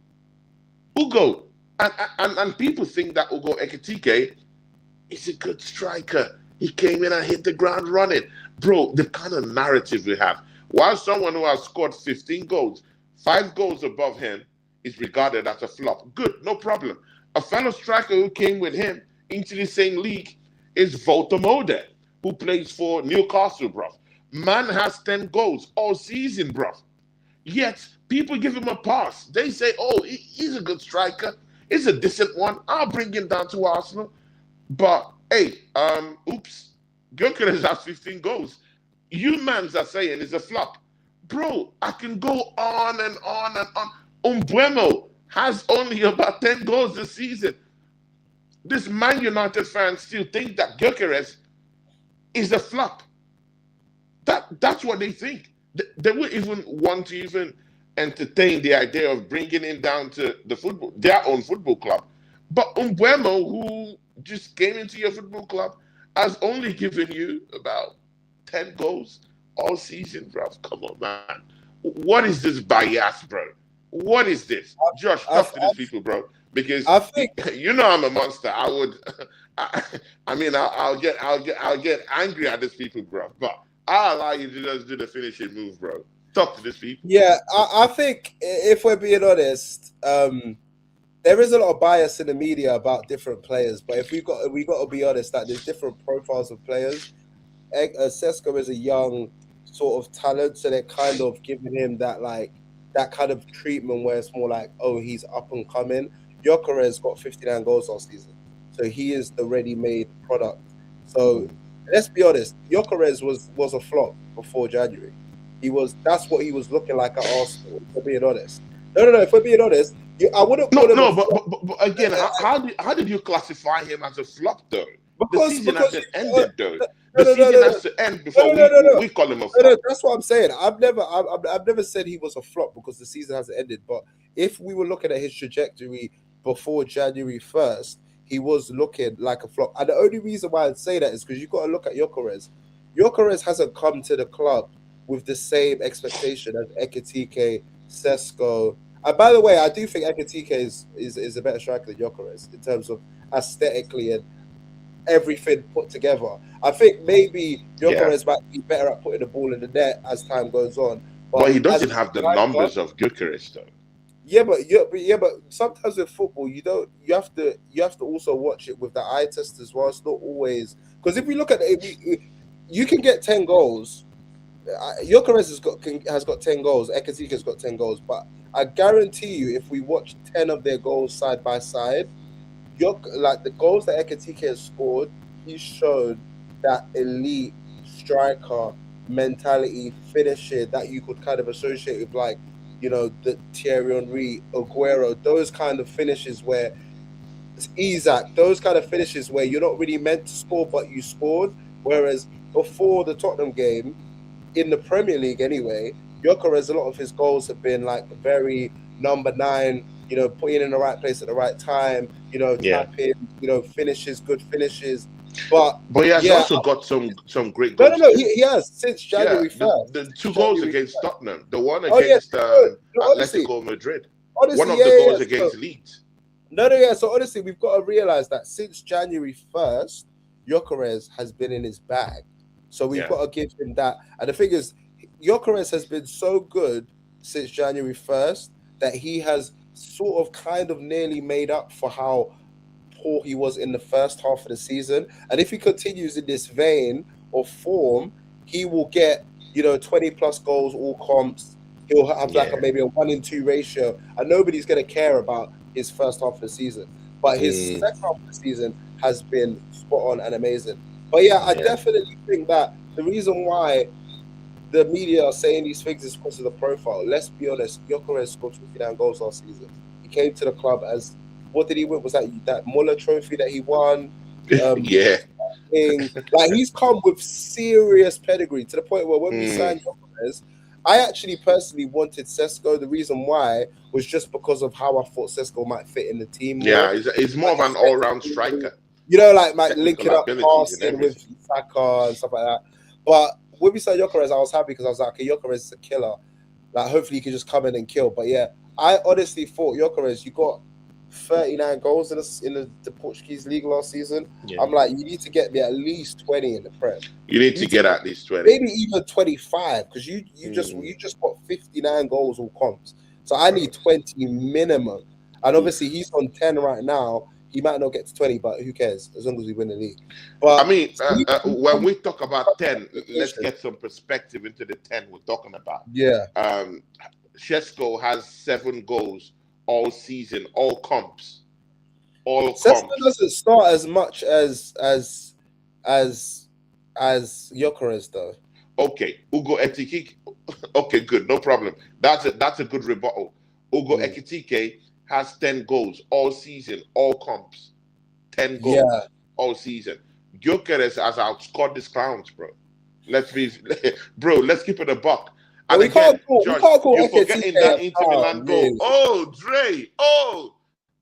Hugo. And people think that Hugo Ekitike is a good striker. He came in and hit the ground running. Bro, the kind of narrative we have. While someone who has scored 15 goals, 5 goals above him, is regarded as a flop. Good, no problem. A fellow striker who came with him into the same league is Voltemode, who plays for Newcastle, bro. Man has 10 goals all season, bro. Yet, people give him a pass. They say, oh, he's a good striker. He's a decent one. I'll bring him down to Arsenal. But, hey, Gyokeres has 15 goals. You mans are saying it's a flop. Bro, I can go on and on and on. Umbuemo has only about 10 goals this season. This Man United fans still think that Gyokeres is a flop. That's what they think. They would even want to even entertain the idea of bringing him down to their own football club. But Umbuemo, who just came into your football club, has only given you about 10 goals all season, bro. Come on, man. What is this bias, bro? What is this? Josh, talk to these people, bro. Because I think I'm a monster. I'll get angry at these people, bro. But I'll allow you to just do the finishing move, bro. Talk to these people. Yeah, I think if we're being honest, there is a lot of bias in the media about different players. But if we got to be honest that there's different profiles of players. Sesko is a young sort of talent, so they're kind of giving him that kind of treatment where it's more like, oh, he's up and coming. Gyökeres got 59 goals last season, so he is the ready-made product. So let's be honest, Gyökeres was a flop before January. That's what he was looking like at Arsenal. If we're being honest, no. If we're being honest, I wouldn't put him. No, but again, how did you classify him as a flop though? The season hasn't ended though. The season has to end before we call him a flop. No, that's what I'm saying. I've never said he was a flop because the season hasn't ended. But if we were looking at his trajectory before January 1st, he was looking like a flop. And the only reason why I'd say that is because you've got to look at Gyökeres. Gyökeres hasn't come to the club with the same expectation as Ekitike, Sesko. And by the way, I do think Ekitike is a better striker than Gyökeres in terms of aesthetically and everything put together. I think maybe Gyökeres might be better at putting the ball in the net as time goes on. But he doesn't have the numbers of Gyökeres though. Yeah, but sometimes with football, you have to also watch it with the eye test as well. It's not always because if we look at it, you can get 10 goals. Gyökeres has got 10 goals. Ekitike has got 10 goals, but I guarantee you, if we watch 10 of their goals side by side, like the goals that Ekitike has scored, he's shown that elite striker mentality, finishing that you could kind of associate with, like, the Thierry Henry, Aguero, those kind of finishes where Isaac, those kind of finishes where you're not really meant to score, but you scored. Whereas before the Tottenham game, in the Premier League anyway, Gyökeres, a lot of his goals have been like very number 9, putting in the right place at the right time, tapping, finishes, good finishes. But he has also got some great goals. No, he has since January 1st. The 2 goals against Tottenham, the one against Atletico Madrid, one of the goals against Leeds. So honestly, we've got to realise that since January 1st, Gyökeres has been in his bag. So we've got to give him that. And the thing is, Gyökeres has been so good since January 1st that he has sort of kind of nearly made up for how poor he was in the first half of the season. And if he continues in this vein of form, he will get 20 plus goals, all comps. He'll have maybe a 1-in-2 ratio, and nobody's going to care about his first half of the season. But his second half of the season has been spot on and amazing. But I definitely think that the reason why the media are saying these things is because of the profile. Let's be honest, Gyökeres scored 59 goals last season. He came to the club as, what did he win? Was that Muller trophy that he won? Like, he's come with serious pedigree to the point where when we signed Gyökeres, I actually personally wanted Sesko. The reason why was just because of how I thought Sesko might fit in the team. Yeah, he's more of an all-round striker. Like linking up passing with Saka and stuff like that. But when we signed Gyökeres, I was happy because I was like, okay, Gyökeres is a killer. Like, hopefully he can just come in and kill. But I honestly thought Gyökeres, you got 39 goals in the Portuguese league last season. I'm like, you need to get me at least 20 in the Prem. You need to get at least 20, maybe even 25, because you just got 59 goals all comps. So I need 20 minimum. And obviously he's on 10 right now. He might not get to 20, but who cares as long as we win the league. But I mean, when we talk about 10, let's get some perspective into the 10 we're talking about. Sesko has 7 goals all season, all comps. Sesko doesn't start as much as Gyökeres though. Okay, Ugo Ekitike. Okay, good, no problem. That's a good rebuttal. Ugo Ekitike has 10 goals all season, all comps. 10 goals all season. Gyökeres has outscored these clowns, bro. Let's keep it a buck. And again, Josh, you're forgetting that Inter Milan goal. Oh, Dre. Oh,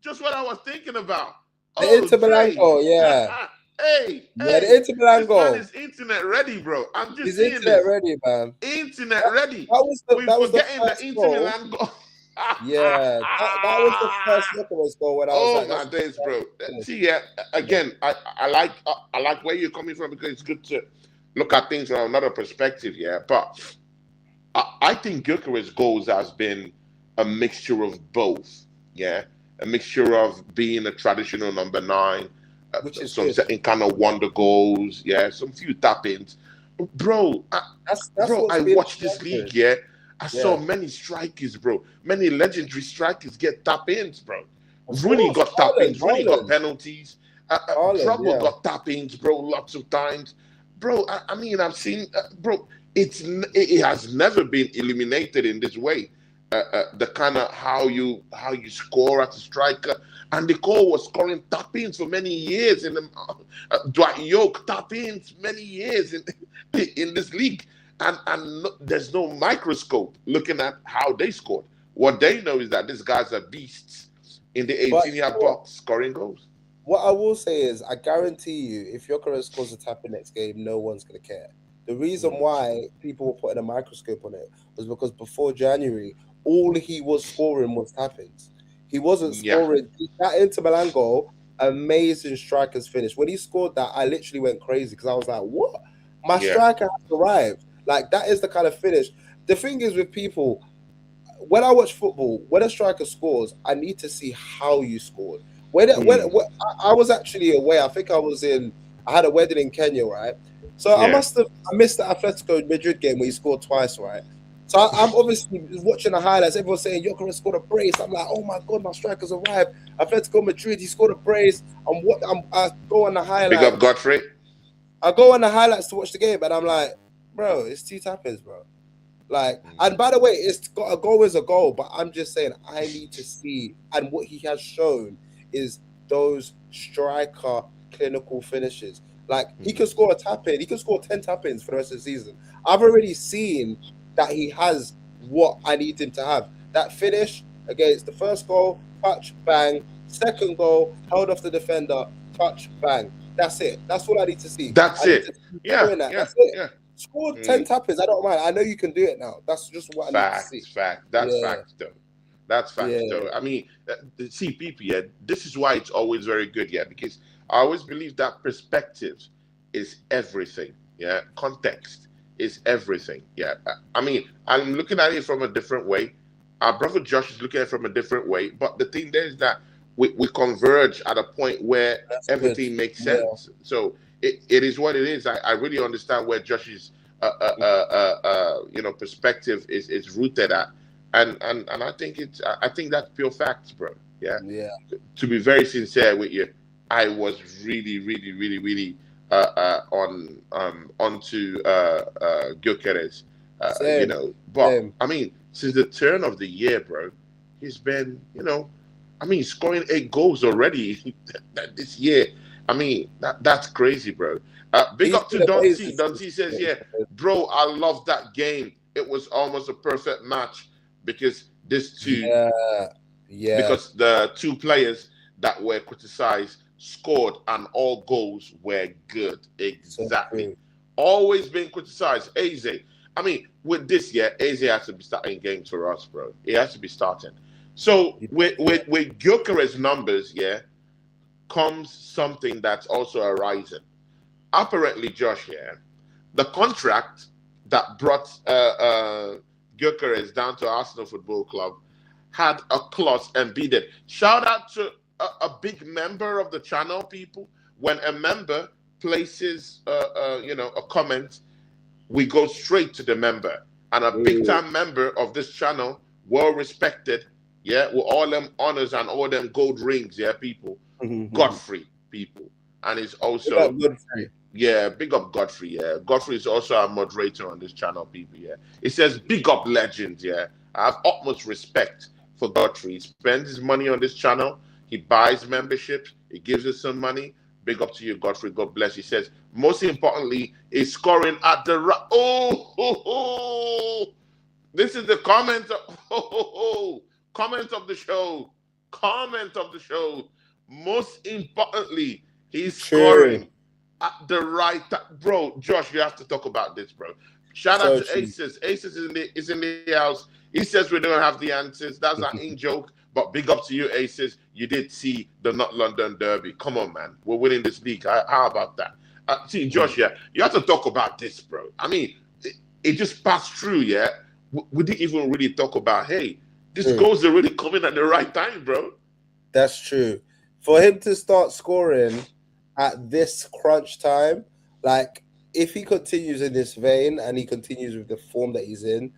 just what I was thinking about. The Inter Milan goal, Hey, the Inter Milan goal. This man is internet ready, bro. I'm just He's saying internet ready, man. Internet ready. That was the Inter Milan goal. That was the first Gyökeres goal when I was my days, bro. See, again, I like where you're coming from, because it's good to look at things from another perspective, yeah. But I think Gyökeres' goals has been a mixture of both, yeah. A mixture of being a traditional number nine, which is some good. certain kind of wonder goals, yeah, some few tap-ins. Bro, That's what's I been watched this league, yeah. I saw yeah. many strikers, bro. Many legendary strikers get tap-ins, bro. Of Rooney course, got tap-ins. Rooney got Haaland, penalties. Drogba yeah. got tap-ins, bro, lots of times. Bro, I mean, I've seen, bro, it has never been eliminated in this way. The kind of how you score as a striker, and the Cole was scoring tap-ins for many years in the Dwight York tap-ins many years in this league, and there's no microscope looking at how they scored. What they know is that these guys are beasts in the But 18-yard box scoring goals. what I will say is, I guarantee you, if Gyökeres scores a tap in next game, no one's gonna care. The reason Mm. why people were putting a microscope on it was because before January, all he was scoring was tap-ins. He wasn't Yeah, scoring that Inter Milan goal. Amazing strikers finish. When he scored that, I literally went crazy because I was like, "What? My yeah. striker has arrived!" Like that is the kind of finish. The thing is with people, when I watch football, when a striker scores, I need to see how you scored. Mm. When I was actually away, I think I had a wedding in Kenya, right? So Yeah. I missed the Atletico Madrid game where he scored twice, right? So I'm obviously watching the highlights. Everyone's saying Gyökeres scored a brace. I'm like, oh my god, my striker's arrived. Atletico Madrid, he scored a brace. I go on the Big up highlights. Godfrey. I go on the highlights to watch the game, and I'm like, bro, it's two tap-ins, bro. Like, and by the way, it's got a goal is a goal, but I'm just saying I need to see, and what he has shown is those striker clinical finishes. Like he can score a tap in, he can score 10 tap ins for the rest of the season. I've already seen that he has what I need him to have. That finish against the first goal, touch, bang. Second goal, held off the defender, touch, bang. That's it. That's all I need to see. That's I need it. to keep Yeah, doing that. yeah, That's it. yeah. Score 10 Mm. tap ins. I don't mind. I know you can do it now. That's just what I need to see. Facts. That's Yeah, facts, though. That's facts, yeah. though. I mean, see, people, yeah, this is why it's always very good, yeah, because I always believe that perspective is everything, yeah. Context is everything, yeah. I mean, I'm looking at it from a different way. Our brother Josh is looking at it from a different way, but the thing there is that we converge at a point where That's good. everything makes Yeah. sense. So it is what it is. I really understand where Josh's perspective is rooted at, and I think that's pure facts, bro. Yeah. Yeah. To be very sincere with you, I was really, really, really, really onto Gyökeres, Same. but Same. I mean, since the turn of the year, bro, he's been, I mean, scoring 8 goals already this year. I mean, that's crazy, bro. Big He's up to been Dante. amazing. Dante says, yeah, bro, I love that game. It was almost a perfect match because these two, Yeah. Yeah. because the two players that were criticized scored and all goals were good. So Exactly. true. Always been criticized. Eze. I mean, with this year, Eze has to be starting games for us, bro. He has to be starting. So with Gyökeres numbers, yeah, comes something that's also arising. Apparently, Josh, here, the contract that brought Gyökeres down to Arsenal Football Club had a clause embedded. Shout out to a big member of the channel, people. When a member places, a comment, we go straight to the member. And a big time member of this channel, well respected, yeah, with all them honors and all them gold rings, yeah, people. Godfrey, people. And he's also, yeah, big up Godfrey, yeah. Godfrey is also a moderator on this channel, people, yeah. It says big up legend, yeah. I have utmost respect for Godfrey. He spends his money on this channel. He buys memberships. He gives us some money. Big up to you, Godfrey. God bless. He says, most importantly, is scoring at the this is the comment comment of the show. Comment of the show. Most importantly, he's scoring at the right time. Bro, Josh, you have to talk about this, bro. Shout out to Aces. Aces is in the house. He says we don't have the answers. That's an in-joke. But big up to you, Aces. You did see the Not London Derby. Come on, man. We're winning this league. How about that? See, Josh, yeah, you have to talk about this, bro. I mean, it just passed through, yeah. We didn't even really talk about, hey, these True. goals are really coming at the right time, bro. That's true. For him to start scoring at this crunch time, like if he continues in this vein and he continues with the form that he's in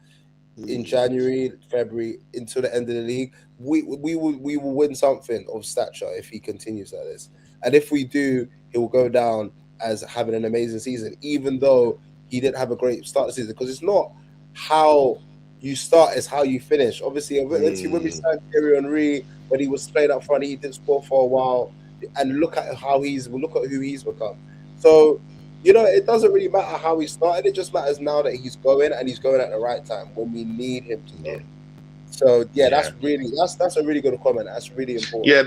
January, February, until the end of the league, we will win something of stature if he continues like this. And if we do, he will go down as having an amazing season, even though he didn't have a great start to the season. Because it's not how you start, it's how you finish. Obviously, let's see when we signed Thierry Henry, when he was playing up front, he didn't score for a while. And look at who he's become. So it doesn't really matter how he started. It just matters now that he's going and he's going at the right time when we need him to go. Yeah. So Yeah. that's a really good comment. That's really important.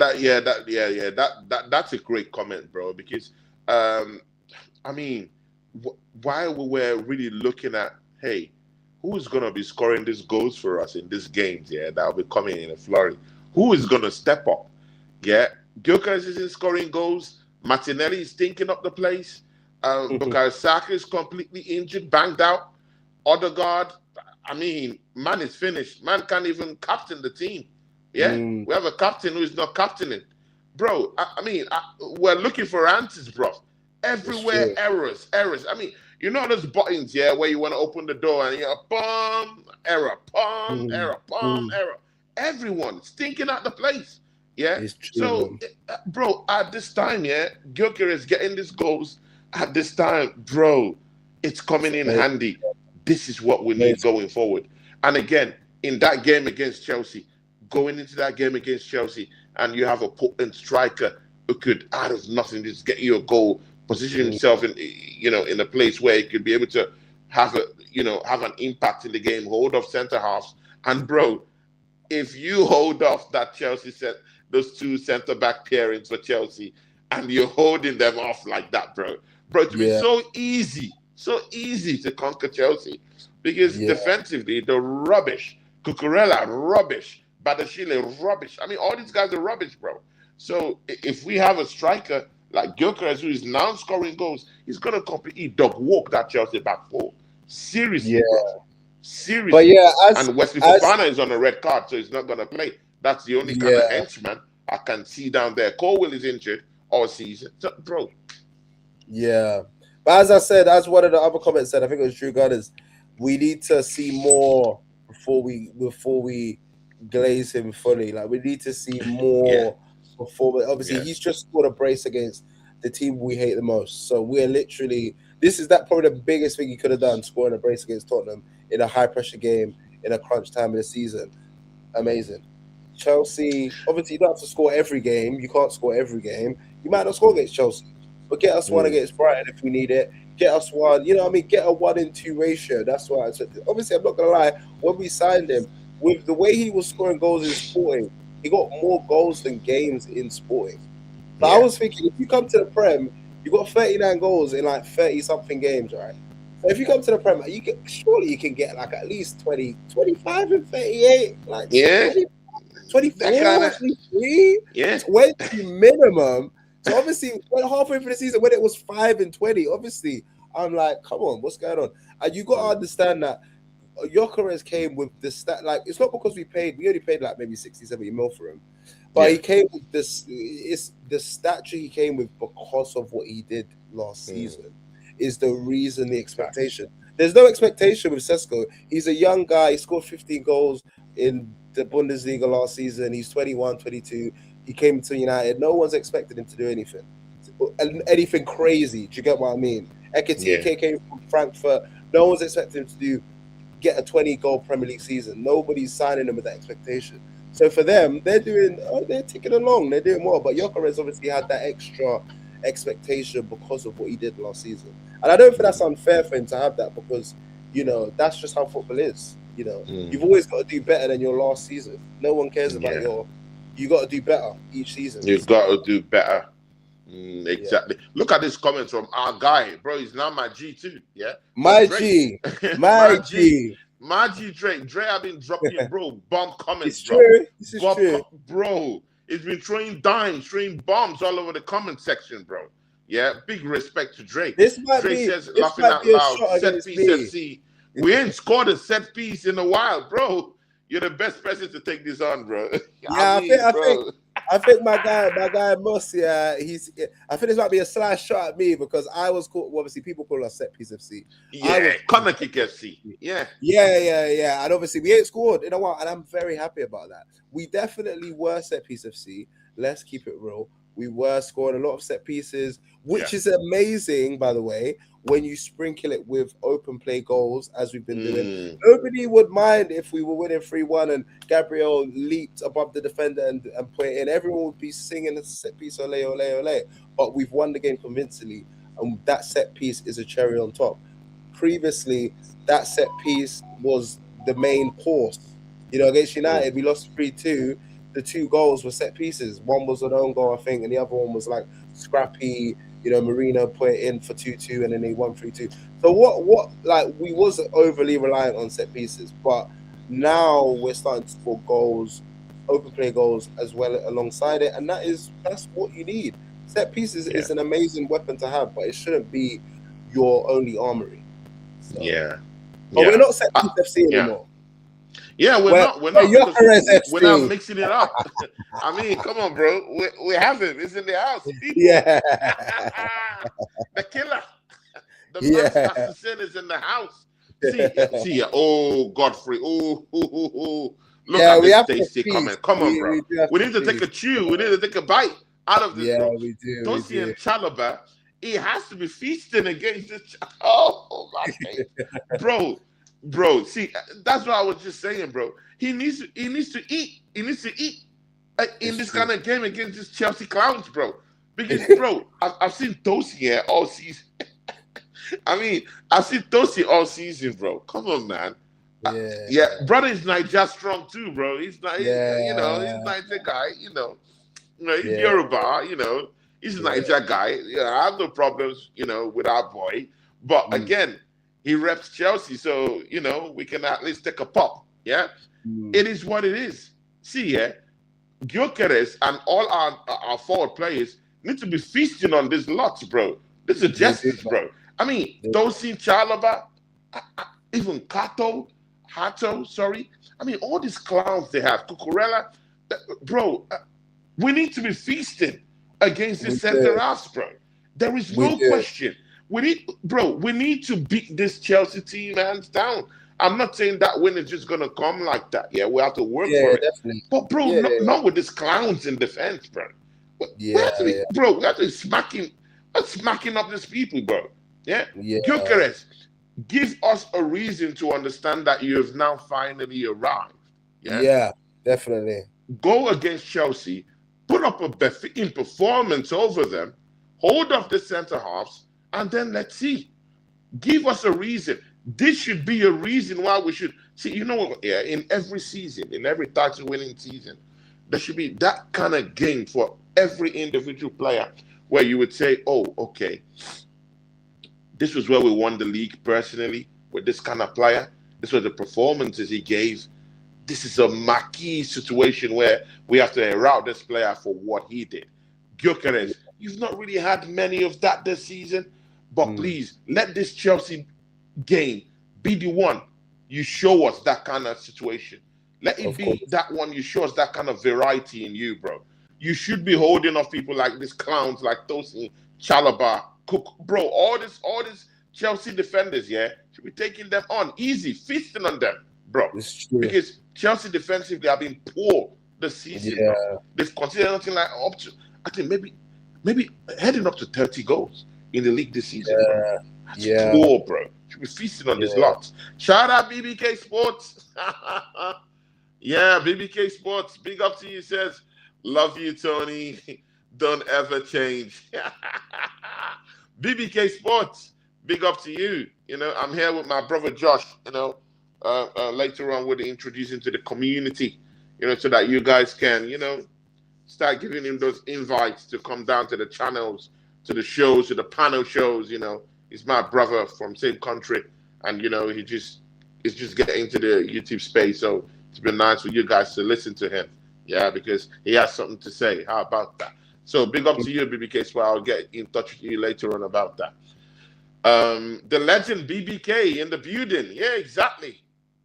That's a great comment, bro. Because I mean, while we were really looking at, hey, who's gonna be scoring these goals for us in these games? Yeah, that'll be coming in a flurry. Who is gonna step up? Yeah, Gyökeres isn't scoring goals. Martinelli is stinking up the place. Because Saka is completely injured, banged out. Odegaard, I mean, man is finished. Man can't even captain the team. Yeah, we have a captain who is not captaining. Bro, we're looking for answers, bro. Everywhere errors. I mean, you know those buttons, yeah, where you want to open the door and you're palm, error, palm, error, palm, error. Everyone stinking out the place. Yeah. So, bro, at this time, yeah, Gyökeres getting these goals. At this time, bro, it's coming in handy. This is what we need going forward. And again, in that game against Chelsea, going into that game against Chelsea, and you have a potent striker who could, out of nothing, just get you a goal, position himself in a place where he could be able to have an impact in the game, hold off centre halves. And bro, if you hold off that Chelsea set, those two centre back pairings for Chelsea, and you're holding them off like that, bro, it would be so easy to conquer Chelsea because defensively, the rubbish. Cucurella, rubbish. Badashile, rubbish. I mean, all these guys are rubbish, bro. So if we have a striker like Gyökeres who is now scoring goals, he's going to completely dog walk that Chelsea back four. Seriously, bro. Seriously. But and Wesley Fofana is on a red card, so he's not going to play. That's the only kind of henchman I can see down there. Colwill is injured all season. So, bro. Yeah. But as I said, as one of the other comments said, I think it was Drew Gunners, we need to see more before we glaze him fully. Like we need to see more before. Obviously, he's just scored a brace against the team we hate the most. So we're literally probably the biggest thing he could have done, scoring a brace against Tottenham in a high pressure game in a crunch time of the season. Amazing. Chelsea, obviously, you don't have to score every game. You can't score every game. You might not score against Chelsea. But get us one against Brighton if we need it. Get us one, get a 1-in-2 ratio. That's why I said, obviously, I'm not going to lie. When we signed him, with the way he was scoring goals in Sporting, he got more goals than games in Sporting. But I was thinking, if you come to the Prem, you got 39 goals in like 30-something games, right? So if you come to the Prem, surely you can get like at least 20, 25 and 38. Like 24, 23, 20 minimum. So obviously, halfway through the season, when it was 5 and 20, obviously, I'm like, come on, what's going on? And you got to understand that Gyökeres came with the stat. Like, it's not because we only paid like maybe 60, 70 mil for him, but he came with this. It's the stature he came with because of what he did last season. Is the reason, the expectation. There's no expectation with Sesko. He's a young guy. He scored 15 goals in the Bundesliga last season. He's 21, 22. He came to United. No one's expected him to do anything crazy. Do you get what I mean? Ekitike came from Frankfurt. No one's expecting him to get a 20-goal Premier League season. Nobody's signing him with that expectation. So for them, they're ticking along. They're doing well. But Gyökeres obviously had that extra expectation because of what he did last season. And I don't think that's unfair for him to have that because, that's just how football is. You've always got to do better than your last season. No one cares about you got to do better each season. You've got to do better. Exactly. Look at this comment from our guy, bro. He's now my G too. Yeah, my G. My G, Dre, I've been dropping, bro, bomb comments, it's bro. True. This is true. Bro, he's been throwing bombs all over the comment section, bro. Yeah, big respect to Drake. This might Drake be says, laughing out a loud, shot set against piece me. FC. We ain't scored a set piece in a while, bro. You're the best person to take this on, bro. Yeah, I think my guy Moss, yeah, I think this might be a slight shot at me because I was called, obviously people call us set piece FC. Yeah, corner kick FC. Yeah. And obviously we ain't scored in a while, and I'm very happy about that. We definitely were set piece FC. Let's keep it real. We were scoring a lot of set pieces, which is amazing, by the way, when you sprinkle it with open play goals, as we've been doing. Nobody would mind if we were winning 3-1 and Gabriel leaped above the defender and put it in. Everyone would be singing a set piece, ole, ole, ole. But we've won the game convincingly, and that set piece is a cherry on top. Previously, that set piece was the main course. You know, against United, we lost 3-2. The 2 goals were set pieces. One was an own goal, I think, and the other one was like scrappy. You know, Marino put it in for 2-2, and then they won 3-2. So what like we wasn't overly reliant on set pieces, but now we're starting to score goals, open play goals as well alongside it, and that's what you need. Set pieces is an amazing weapon to have, but it shouldn't be your only armory. So. But we're not set piece FC anymore. Yeah, we're not we're not mixing it up. I mean, come on, bro. We have him. It's in the house. People. Yeah. The killer. The mass assassin is in the house. See. Oh, Godfrey. Oh. Look at this Stacey comment. Come on, bro. We need to take a chew. We need to take a bite out of this, bro. We do. Tosi and Chalobah, he has to be feasting against this. Oh my God. Bro, see, that's what I was just saying, bro. He needs to eat. He needs to eat in this kind of game against this Chelsea clowns, bro. Because, bro, I've seen Tosi here all season. I mean, I've seen Tosi all season, bro. Come on, man. Brother is Niger strong too, bro. He's not, he's Niger guy, you know. He's Yoruba, you know. He's a Niger guy. Yeah, I have no problems, you know, with our boy. But again, he reps Chelsea, so, you know, we can at least take a pop, yeah? It is what it is. See, Gyokeres and all our forward players need to be feasting on this lot, bro. This is justice, bro. I mean, Tosi, Chalobah, even Hato, sorry. I mean, all these clowns they have, Cucurella, bro, we need to be feasting against this center halves, bro. There is no question. We need to beat this Chelsea team hands down. I'm not saying that win is just gonna come like that. Yeah, we have to work for it. Definitely. But bro, not with these clowns in defense, bro. We have to be smacking up these people, bro. Yeah. Gyokeres, give us a reason to understand that you have now finally arrived. Yeah, definitely. Go against Chelsea, put up a befitting performance over them, hold off the centre halves. And then let's see. Give us a reason. This should be a reason why we should see. You know what? Yeah, in every season, in every title-winning season, there should be that kind of game for every individual player, where you would say, "Oh, okay, this was where we won the league personally with this kind of player. This was the performances he gave. This is a marquee situation where we have to herald this player for what he did." Gyokeres, you've not really had many of that this season. But please, let this Chelsea game be the one you show us that kind of situation. Let it be that one you show us that kind of variety in you, bro. You should be holding off people like these clowns, like Tosi, Chalobah, Cook. Bro, all this Chelsea defenders, should be taking them on. Easy, feasting on them, bro. Because Chelsea defensively have been poor this season, bro. They've considered nothing like up to, I think maybe heading up to 30 goals in the league this season, bro. That's poor, bro. Should be feasting on this lot. Shout out BBK Sports. BBK Sports. Big up to you. Says, love you, Tony. Don't ever change. BBK Sports. Big up to you. You know, I'm here with my brother Josh. You know, later on we'll introduce him to the community. You know, so that you guys can, you know, start giving him those invites to come down to the channels, to the shows, to the panel shows. You know, he's my brother from same country, and you know, he's just getting into the YouTube space. So it's been nice for you guys to listen to him, because he has something to say. How about that? So big up to you, BBK. So I'll get in touch with you later on about that. The legend BBK in the building. Yeah, exactly.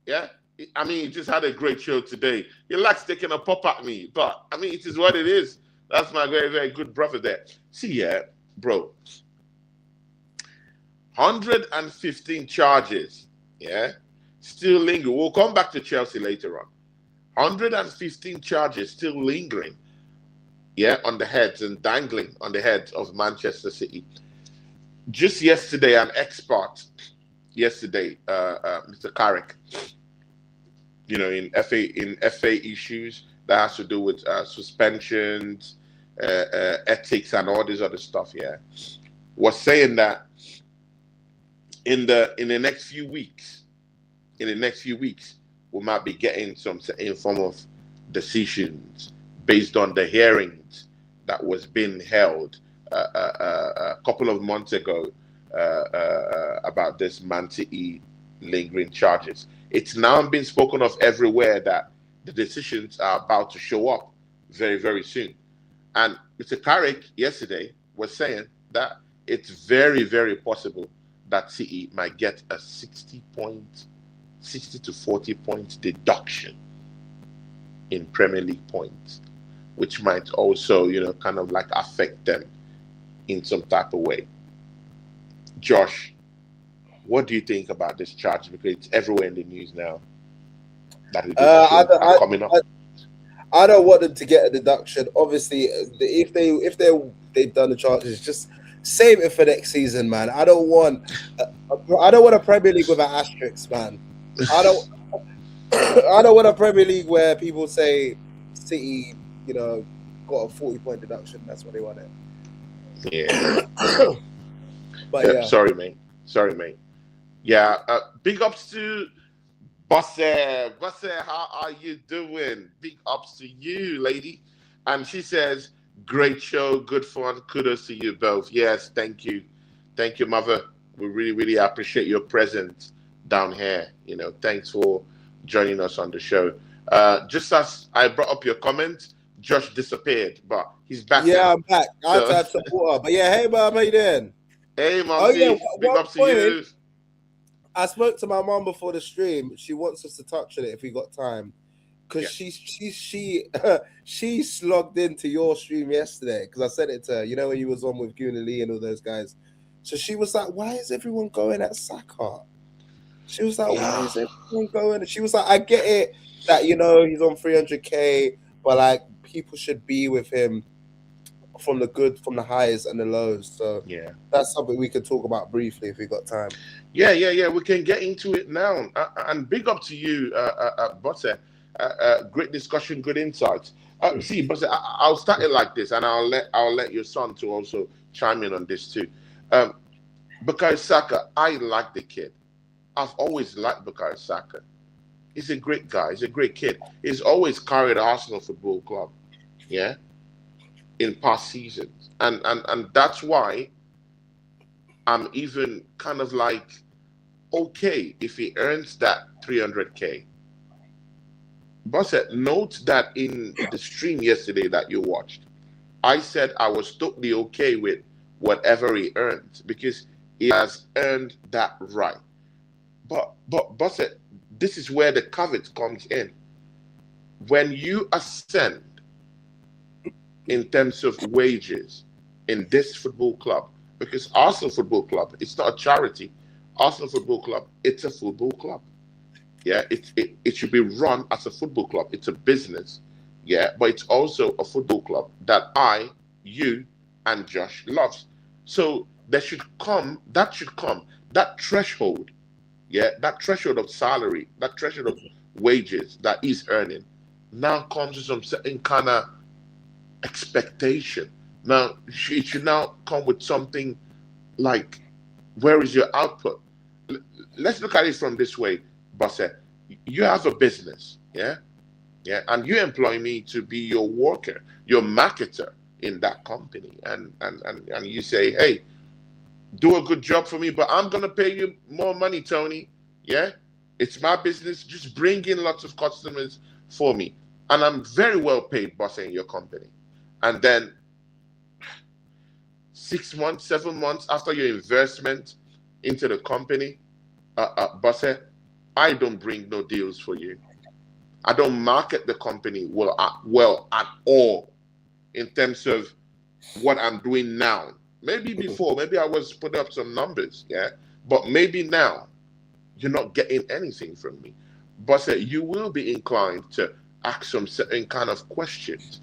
Yeah. I mean, he just had a great show today. He likes taking a pop at me, but I mean, it is what it is. That's my very, very good brother there. See, yeah, bro. 115 charges. Yeah. Still lingering. We'll come back to Chelsea later on. 115 charges still lingering. Yeah, on the heads and dangling on the heads of Manchester City. Just yesterday, an expert, Mr. Carrick, in FA issues that has to do with suspensions, ethics, and all this other stuff. Yeah, was saying that in the next few weeks, we might be getting some form of decisions based on the hearings that was being held a couple of months ago about this ManCiteh lingering charges. It's now been spoken of everywhere that the decisions are about to show up very, very soon. And Mr. Carrick yesterday was saying that it's very, very possible that City might get a 60 to 40 point deduction in Premier League points, which might also, kind of like affect them in some type of way. Josh, what do you think about this charge? Because it's everywhere in the news now that the decisions are coming up. I don't want them to get a deduction. Obviously, if they've done the charges, just save it for next season, man. I don't want a Premier League with an asterisk, man. I don't want a Premier League where people say City, got a 40-point deduction. That's what they wanted. Yeah. But yeah. Sorry, mate. Yeah. Big ups to Bosse. Bosse, how are you doing? Big ups to you, lady. And she says, great show, good fun. Kudos to you both. Yes, thank you. Thank you, mother. We really, really appreciate your presence down here. Thanks for joining us on the show. Just as I brought up your comment, Josh disappeared, but he's back. Yeah, now. I'm back. I had to have some water. But yeah, hey, Mom, how you doing? Hey, Mom. Big up to you. I spoke to my mom before the stream. She wants us to touch on it if we got time, because she slogged into your stream yesterday because I sent it to her. When you was on with Guna Lee and all those guys. So she was like, "Why is everyone going at Saka?" She was like, "Why is everyone going?" And she was like, "I get it that he's on 300k, but like people should be with him from the highs and the lows." So yeah, that's something we could talk about briefly if we got time. Yeah. We can get into it now. And big up to you, Bosse. Great discussion, good insights. See, Bosse, I'll start it like this, and I'll let your son to also chime in on this too. Bukayo Saka, I like the kid. I've always liked Bukayo Saka. He's a great guy. He's a great kid. He's always carried Arsenal Football Club, yeah, in past seasons, and that's why I'm even kind of like, okay, if he earns that 300k. But note that in the stream yesterday that you watched, I said I was totally okay with whatever he earned because he has earned that right. But this is where the caveat comes in. When you ascend in terms of wages in this football club, because Arsenal Football Club, it's not a charity. Arsenal Football Club, it's a football club. Yeah, it should be run as a football club. It's a business. Yeah, but it's also a football club that you, and Josh loves. So that threshold, yeah, that threshold of salary, that threshold of wages that he's earning now comes with some certain kind of expectation. Now, it should now come with something like, where is your output? Let's look at it from this way, Bosse. You have a business, yeah, and you employ me to be your worker, your marketer in that company, and you say, hey, do a good job for me, but I'm gonna pay you more money, Tony. Yeah, it's my business. Just bring in lots of customers for me, and I'm very well paid, Bosse, in your company. And then 6 months, 7 months after your investment into the company, Bosse, I don't bring no deals for you. I don't market the company well at all in terms of what I'm doing now. Maybe before, maybe I was putting up some numbers, yeah. But maybe now you're not getting anything from me. But you will be inclined to ask some certain kind of questions.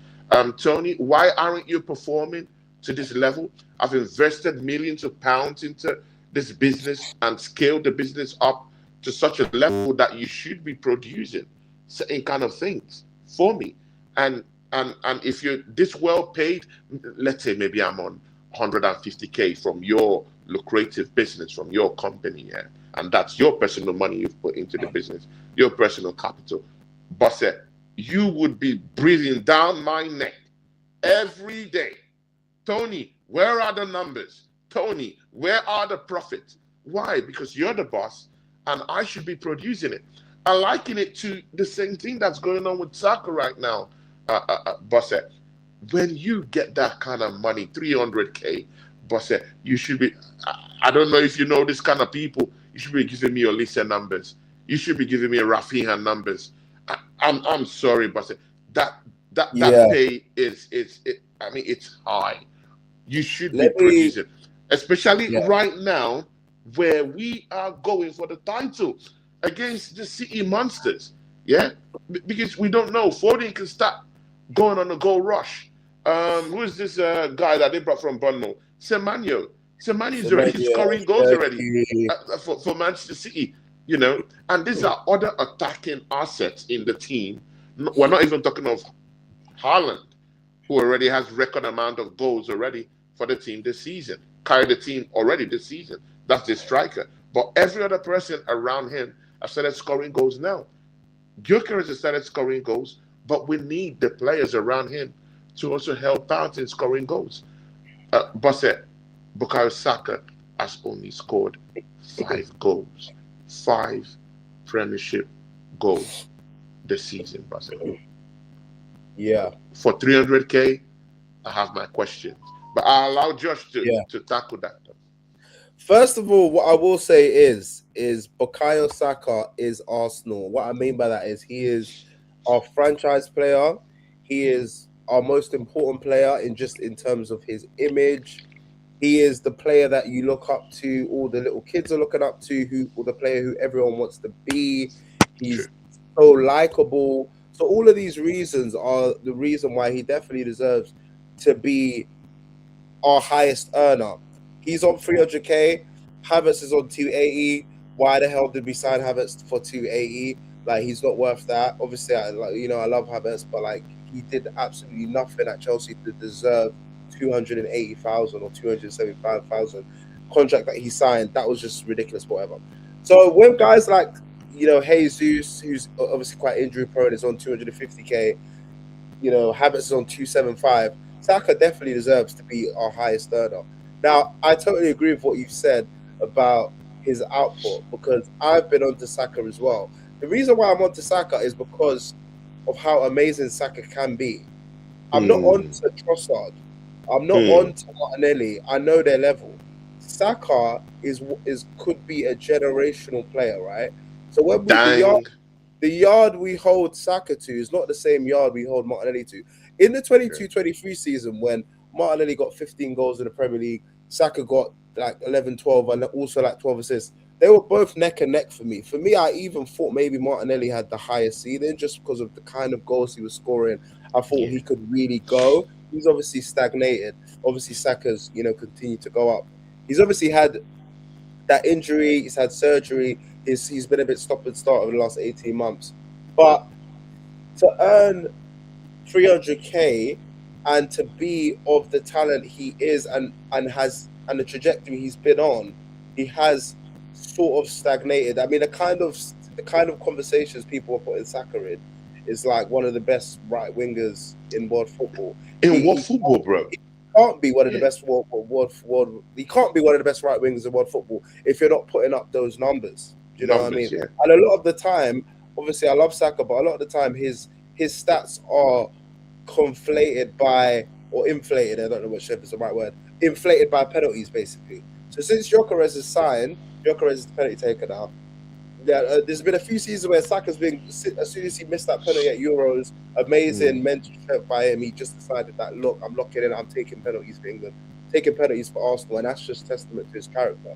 Tony, why aren't you performing to this level? I've invested millions of pounds into this business and scaled the business up to such a level that you should be producing certain kind of things for me. And if you're this well paid, let's say maybe I'm on 150K from your lucrative business, from your company, yeah, and that's your personal money you've put into the business, your personal capital. But you would be breathing down my neck every day. Tony, where are the numbers? Tony, where are the profits? Why? Because you're the boss and I should be producing it. I liken it to the same thing that's going on with soccer right now, Bosse. When you get that kind of money, 300K, Bosse, you should be, I don't know if you know this kind of people, you should be giving me your Lisa numbers. You should be giving me Rafinha numbers. I'm sorry, Bosse. That pay is I mean, it's high. You should be producing, especially right now where we are going for the title against the City Monsters. Yeah, because we don't know. Foden can start going on a goal rush. Who is this guy that they brought from Bournemouth? Semenyo. Semenyo's already scoring goals already for Manchester City. You know, and these are other attacking assets in the team. We're not even talking of Haaland, who already has record amount of goals already for the team this season. Carried the team already this season. That's the striker. But every other person around him have started scoring goals now. Gyökeres has started scoring goals, but we need the players around him to also help out in scoring goals. Bosse, Bukayo Saka has only scored 5 goals. 5 Premiership goals this season, Bosse. Yeah. For 300K, I have my questions. But I'll allow Josh to tackle that. First of all, what I will say is Bukayo Saka is Arsenal. What I mean by that is he is our franchise player. He is our most important player in terms of his image. He is the player that you look up to, all the little kids are looking up to, or the player who everyone wants to be. He's so likable. So all of these reasons are the reason why he definitely deserves to be our highest earner. He's on 300K. Havertz is on 280. Why the hell did we sign Havertz for 280? Like, he's not worth that. Obviously, I love Havertz, but like, he did absolutely nothing at Chelsea to deserve 280,000 or 275,000 contract that he signed. That was just ridiculous, whatever. So when guys like, Jesus, who's obviously quite injury prone, is on 250K, Havertz is on 275, Saka definitely deserves to be our highest earner. Now, I totally agree with what you've said about his output, because I've been onto Saka as well. The reason why I'm onto Saka is because of how amazing Saka can be. I'm not on to Trossard. I'm not on to Martinelli. I know their level. Saka could be a generational player, right? So when the yard we hold Saka to is not the same yard we hold Martinelli to. In the 22-23 season, when Martinelli got 15 goals in the Premier League, Saka got like 11, 12, and also like 12 assists. They were both neck and neck for me. For me, I even thought maybe Martinelli had the highest ceiling just because of the kind of goals he was scoring. I thought he could really go. He's obviously stagnated. Obviously, Saka's, continued to go up. He's obviously had that injury. He's had surgery. He's been a bit stop and start over the last 18 months. But to earn 300K and to be of the talent he is and the trajectory he's been on, he has sort of stagnated. I mean, the kind of conversations people are putting Saka in is like one of the best right wingers in world football. What football, bro? He can't be one of the best He can't be one of the best right wingers in world football if you're not putting up those numbers. Do you know what I mean? Yeah. And a lot of the time, obviously, I love Saka, but a lot of the time, his stats are conflated by, or inflated, I don't know which is the right word, inflated by penalties, basically. So since Gyökeres is signed, Gyökeres is the penalty taker now. Yeah, there's been a few seasons where Saka's been, as soon as he missed that penalty at Euros, amazing mental strength by him. He just decided that, look, I'm locking in, I'm taking penalties for England, taking penalties for Arsenal, and that's just testament to his character.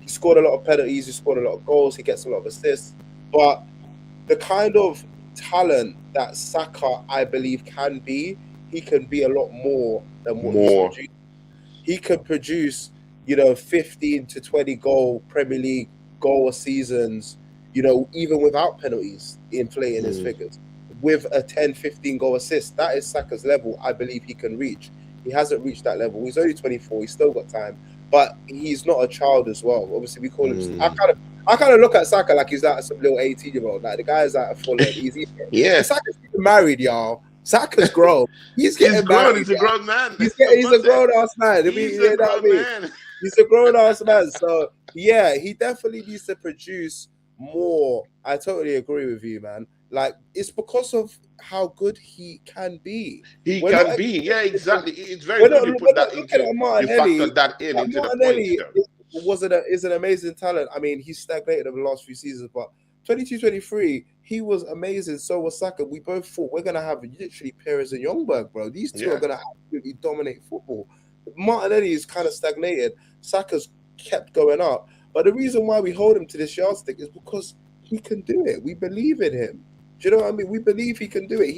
He scored a lot of penalties, he scored a lot of goals, he gets a lot of assists, but the kind of talent that Saka, I believe, can be, he can be a lot more than what he's produced. He can produce, 15 to 20 goal Premier League goal seasons, even without penalties inflating his figures. With a 10, 15 goal assist, that is Saka's level. I believe he can reach. He hasn't reached that level. He's only 24. He's still got time, but he's not a child as well. Obviously, we call him. I kind of look at Saka like he's like some little 18-year-old. Like the guy's like a full head. Saka's married, y'all. Saka's grown. He's getting married. He's a grown man. He's a grown ass man. He's a grown man. He's a grown ass man. So yeah, he definitely needs to produce more. I totally agree with you, man. Like, it's because of how good he can be. Yeah, exactly. It's very good you put that into Martinelli is an amazing talent. I mean, he's stagnated over the last few seasons, but 22-23, he was amazing. So was Saka. We both thought we're gonna have literally Perez and Ljungberg, bro. These two are gonna absolutely dominate football. Martinelli is kind of stagnated. Saka's kept going up. But the reason why we hold him to this yardstick is because he can do it. We believe in him. Do you know what I mean? We believe he can do it.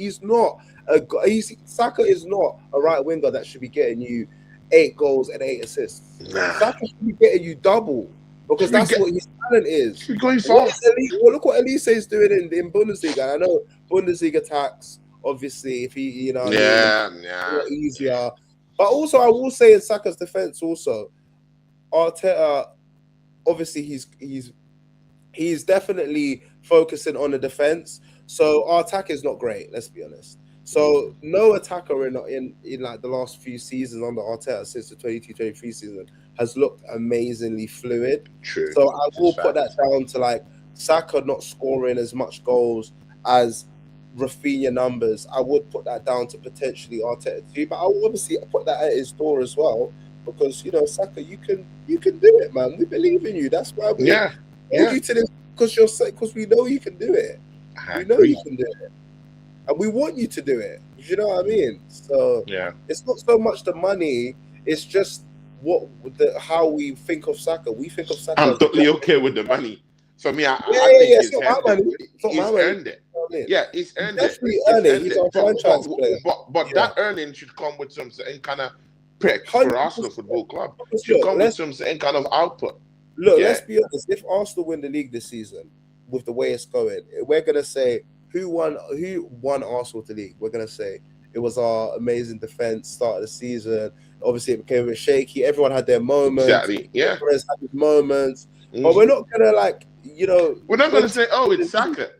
Saka is not a right winger that should be getting you 8 goals and 8 assists. Saka should be getting you double, because that's what his talent is. Going fast. Look what Elise is doing in Bundesliga. I know Bundesliga tax, obviously, if he, easier. But also, I will say in Saka's defense, also, Arteta, obviously, he's definitely focusing on the defense. So our attack is not great. Let's be honest. So no attacker in like the last few seasons under Arteta since the 22-23 season has looked amazingly fluid. True. So I will put that down to like Saka not scoring as much goals as Rafinha numbers. I would put that down to potentially Arteta too, but I will obviously put that at his door as well, because Saka, you can do it, man. We believe in you. That's why we hold you to this, because we know you can do it. We know you can do it, and we want you to do it. You know what I mean? So it's not so much the money; it's just how we think of Saka. We think of Saka. I'm totally okay with the money. For me, I think it's not my money. He's earned it. Yeah, he's earned it. He's our franchise player. But that earning should come with some kind of pick for Arsenal Football Club. It should come with some kind of output. Look, let's be honest. If Arsenal win the league this season, with the way it's going, we're gonna say who won Arsenal the league. We're gonna say it was our amazing defense start of the season. Obviously, it became a bit shaky. Everyone had their moments. Exactly. Yeah. Everyone had his moments. But we're not gonna we're not gonna say, oh, it's Saka.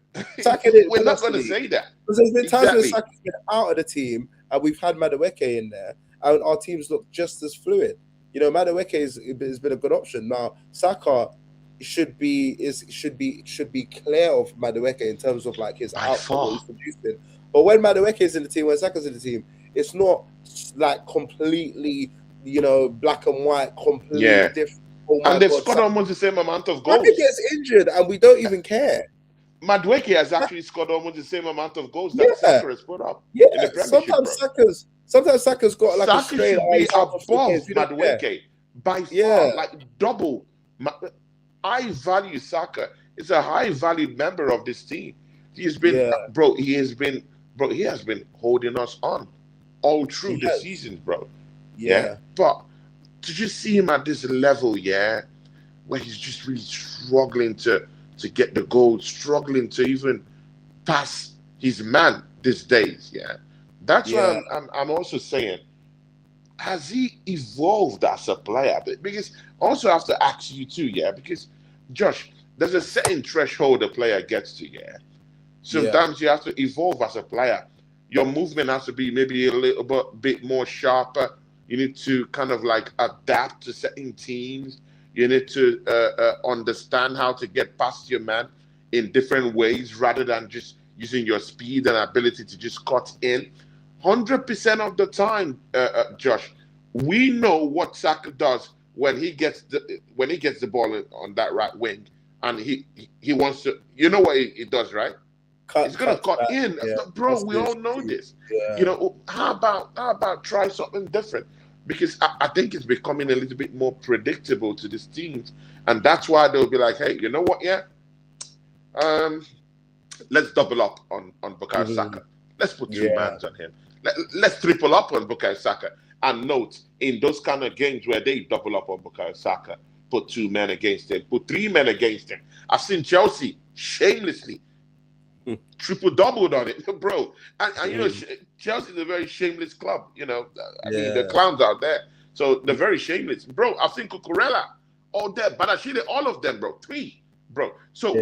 We're not gonna say that. Because there's been times when Saka's been out of the team and we've had Madueke in there, and our teams look just as fluid. Madueke has been a good option. Now Saka should be clear of Madueke in terms of like his output he's producing. But when Madueke is in the team, when Saka's in the team, it's not like completely, black and white, completely different. And they've scored almost the same amount of goals. Saka gets injured and we don't even care. Madueke has actually scored almost the same amount of goals that Saka has put up. Yeah, in the sometimes Saka's got like Saka a straight should be above Madueke by far, like double. I value Saka. He's a high valued member of this team. He's been, he has been holding us on all through the season, bro. Yeah. But to just see him at this level, where he's just really struggling to get the goal, struggling to even pass his man these days, That's why I'm also saying, has he evolved as a player? Because I also have to ask you too, because Josh, there's a certain threshold a player gets to, Sometimes you have to evolve as a player. Your movement has to be maybe a little bit more sharper. You need to kind of like adapt to certain teams. You need to understand how to get past your man in different ways rather than just using your speed and ability to just cut in. 100% of the time, Josh, we know what Saka does when he gets the ball on that right wing, and he wants to. You know what he does, right? He's gonna cut back. in, Yeah, bro. We all know this. Yeah. You know, how about try something different? Because I think it's becoming a little bit more predictable to these teams, and that's why they'll be like, hey, you know what? Yeah, let's double up on Bukayo Saka. Let's put two mans on him. Let's triple up on Bukayo Saka. And note, in those kind of games where they double up on Bukayo Saka, put two men against him, put three men against him. I've seen Chelsea shamelessly triple-doubled on it, bro. And you know, Chelsea is a very shameless club. You know, I mean, the clowns out there. So they're very shameless. Bro, I've seen Cucurella, all that, but actually all of them, bro. Three, bro. So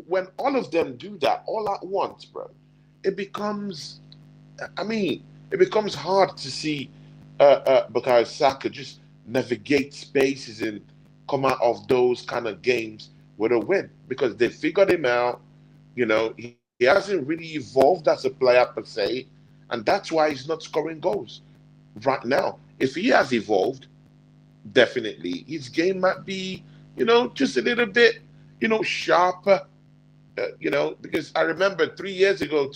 when all of them do that all at once, bro, it becomes hard to see Bukayo Saka just navigate spaces and come out of those kind of games with a win, because they figured him out. You know, he hasn't really evolved as a player per se, and that's why he's not scoring goals right now. If he has evolved, definitely his game might be, you know, just a little bit, you know, sharper. You know, because I remember 2 years ago,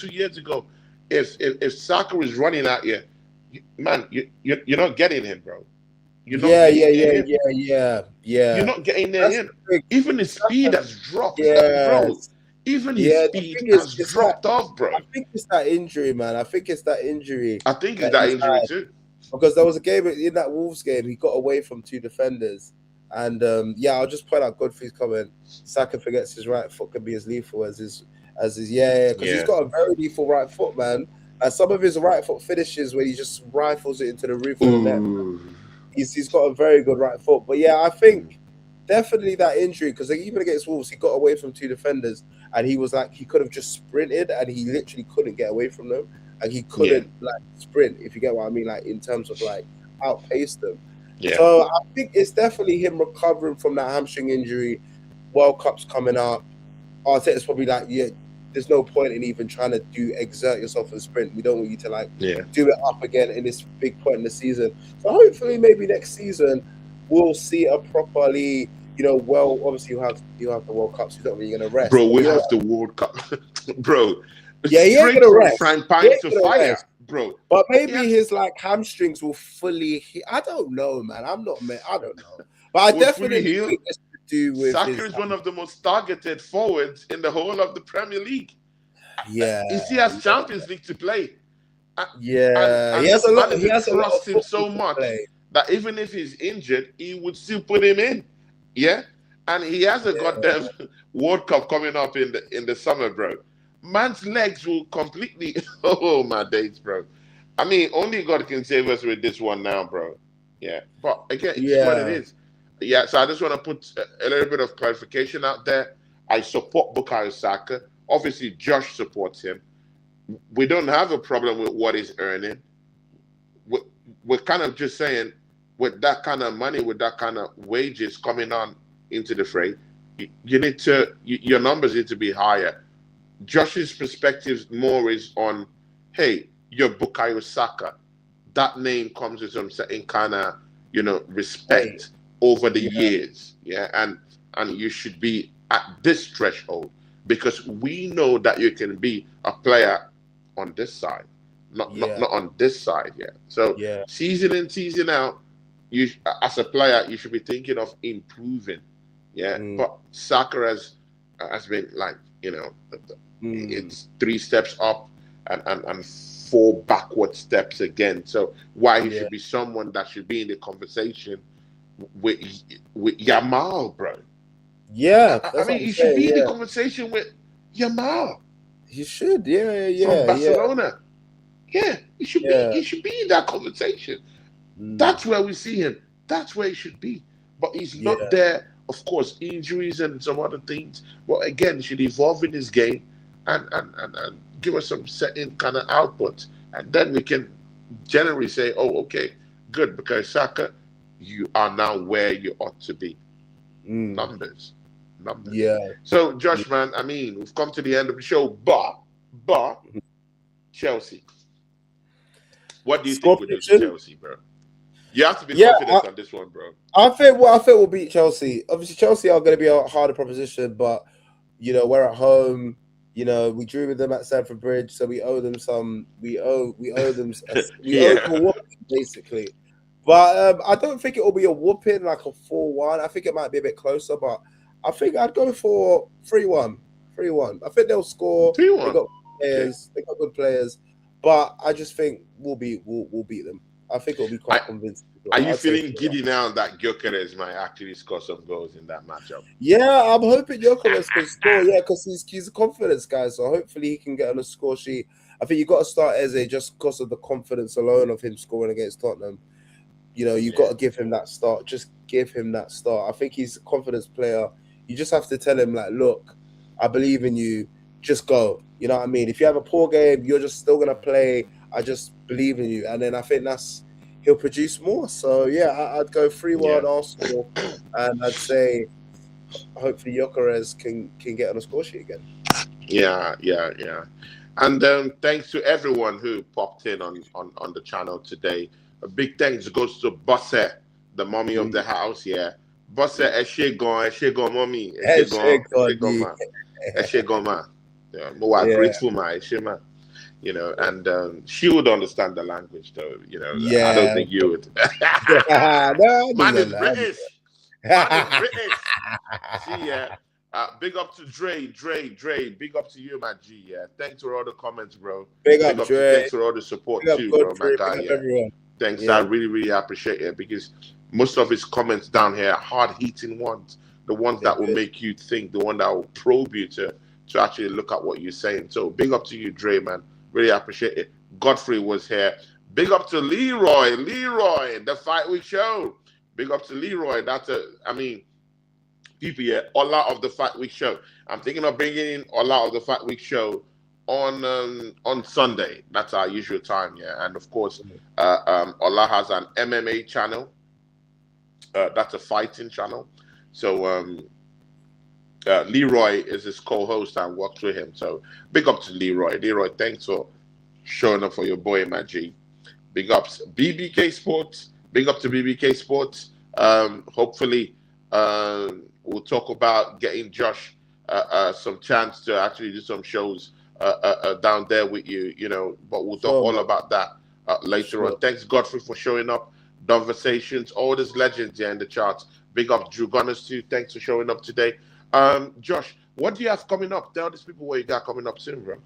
if Saka was running at you, man, you're not getting him, bro. You're not yeah. You're not getting near him. Even his speed has dropped, bro. Even his speed has dropped off, bro. I think it's that injury, man. I think it's that injury. I think it's that injury too. Because there was a game in that Wolves game, he got away from two defenders. And I'll just point out Godfrey's comment. Saka forgets his right foot can be as lethal as his because he's got a very lethal right foot, man. And some of his right foot finishes when he just rifles it into the roof of the net. He's got a very good right foot. But yeah, I think definitely that injury, because even against Wolves, he got away from two defenders, and he was like, he could have just sprinted, and he literally couldn't get away from them, and he couldn't like sprint, if you get what I mean, like in terms of like outpace them. Yeah. So I think it's definitely him recovering from that hamstring injury. World Cup's coming up. Arteta's probably like, there's no point in even trying to exert yourself in sprint. We don't want you to do it up again in this big point in the season. So hopefully maybe next season we'll see a properly, obviously you have the World Cup, so you're not really going to rest. Bro, we have the World Cup. Bro. Yeah, he ain't going to rest. Frying pan to fire, rest. Bro. But maybe his hamstrings will fully I don't know, man. I don't know. But I definitely think it's to do with Saka is one of the most targeted forwards in the whole of the Premier League. Yeah. He has Champions League to play. Yeah. And he has a lot trust him so much that even if he's injured, he would still put him in. Yeah? And he has a goddamn World Cup coming up in the summer, bro. Man's legs will completely oh my days, bro. I mean, only God can save us with this one now, bro. Yeah. But again, it's what it is. Yeah, so I just want to put a little bit of clarification out there. I support Bukayo Saka. Obviously, Josh supports him. We don't have a problem with what he's earning. We're kind of just saying, with that kind of money, with that kind of wages coming on into the fray, you need to, your numbers need to be higher. Josh's perspective more is on, hey, you're Bukayo Saka. That name comes with some certain kind of, respect over the years. Yeah, and you should be at this threshold, because we know that you can be a player on this side, not on this side. Yeah. So season in, season out, you as a player, you should be thinking of improving. Yeah. But Saka has been like, it's 3 steps up and 4 backward steps again. So why he should be someone that should be in the conversation with Yamal, bro. Yeah, I mean, he should be in the conversation with Yamal. He should, from Barcelona. Yeah, he should be. He should be in that conversation. That's where we see him. That's where he should be. But he's not there. Of course, injuries and some other things. But again, he should evolve in his game and give us some certain kind of output, and then we can generally say, "Oh, okay, good," because Saka, you are now where you ought to be. Numbers. Yeah. So, Josh, man, I mean, we've come to the end of the show, but Chelsea. What do you think with this Chelsea, bro? You have to be Yeah, confident on this one, bro. I think we'll beat Chelsea. Obviously, Chelsea are going to be a harder proposition, but we're at home. We drew with them at Stamford Bridge, so we owe them some. We owe them. We owe them Yeah. a whooping, basically. But I don't think it will be a whooping like a 4-1. I think it might be a bit closer, but I think I'd go for 3-1. 3-1. I think they'll score. They 3-1. got players. They got good players, but I just think we'll beat them. I think it'll be quite convincing. Are you feeling giddy now that Gyokeres might actually score some goals in that matchup? Yeah, I'm hoping Gyokeres can score. Yeah, because he's a confidence guy, so hopefully he can get on the score sheet. I think you got to start Eze just because of the confidence alone of him scoring against Tottenham. You've got to give him that start. Just give him that start. I think he's a confidence player. You just have to tell him, like, look, I believe in you. Just go. You know what I mean? If you have a poor game, you're just still gonna play. I just believe in you, and then I think he'll produce more. So yeah, I'd go 3-1 Arsenal, and I'd say hopefully Gyokeres can get on the score sheet again. Yeah. And thanks to everyone who popped in on the channel today. A big thanks goes to Bosse, the mommy of the house. Yeah, Bosse, eshe gone, mommy, eshe gone, ma. Yeah, more grateful, ma, eshe ma. And she would understand the language, though. I don't think you would. No, Man is British. Man is British. See, yeah. Big up to Dre. Big up to you, my G. Yeah. Thanks for all the comments, bro. Big up Dre. Thanks for all the support too, bro, my guy. Yeah. Everyone. Thanks. Yeah. I really, really appreciate it because most of his comments down here are hard-hitting ones. The ones that will make you think, the one that will probe you to actually look at what you're saying. So big up to you, Dre, man. Really appreciate it. Godfrey was here. Big up to Leroy, the Fight Week show. Big up to Leroy. People here, Ola of the Fight Week show. I'm thinking of bringing in Ola of the Fight Week show on Sunday. That's our usual time, yeah. And of course, Ola has an MMA channel. That's a fighting channel. So Leroy is his co-host and works with him. So big up to Leroy. Leroy, thanks for showing up for your boy, my G. Big ups. BBK Sports. Big up to BBK Sports. Hopefully, we'll talk about getting Josh some chance to actually do some shows down there with you, but we'll talk all about that later on. Thanks, Godfrey, for showing up. Conversations, all these legends here in the charts. Big up Drew Gunners too. Thanks for showing up today. Josh, what do you have coming up? Tell these people what you got coming up soon, bro.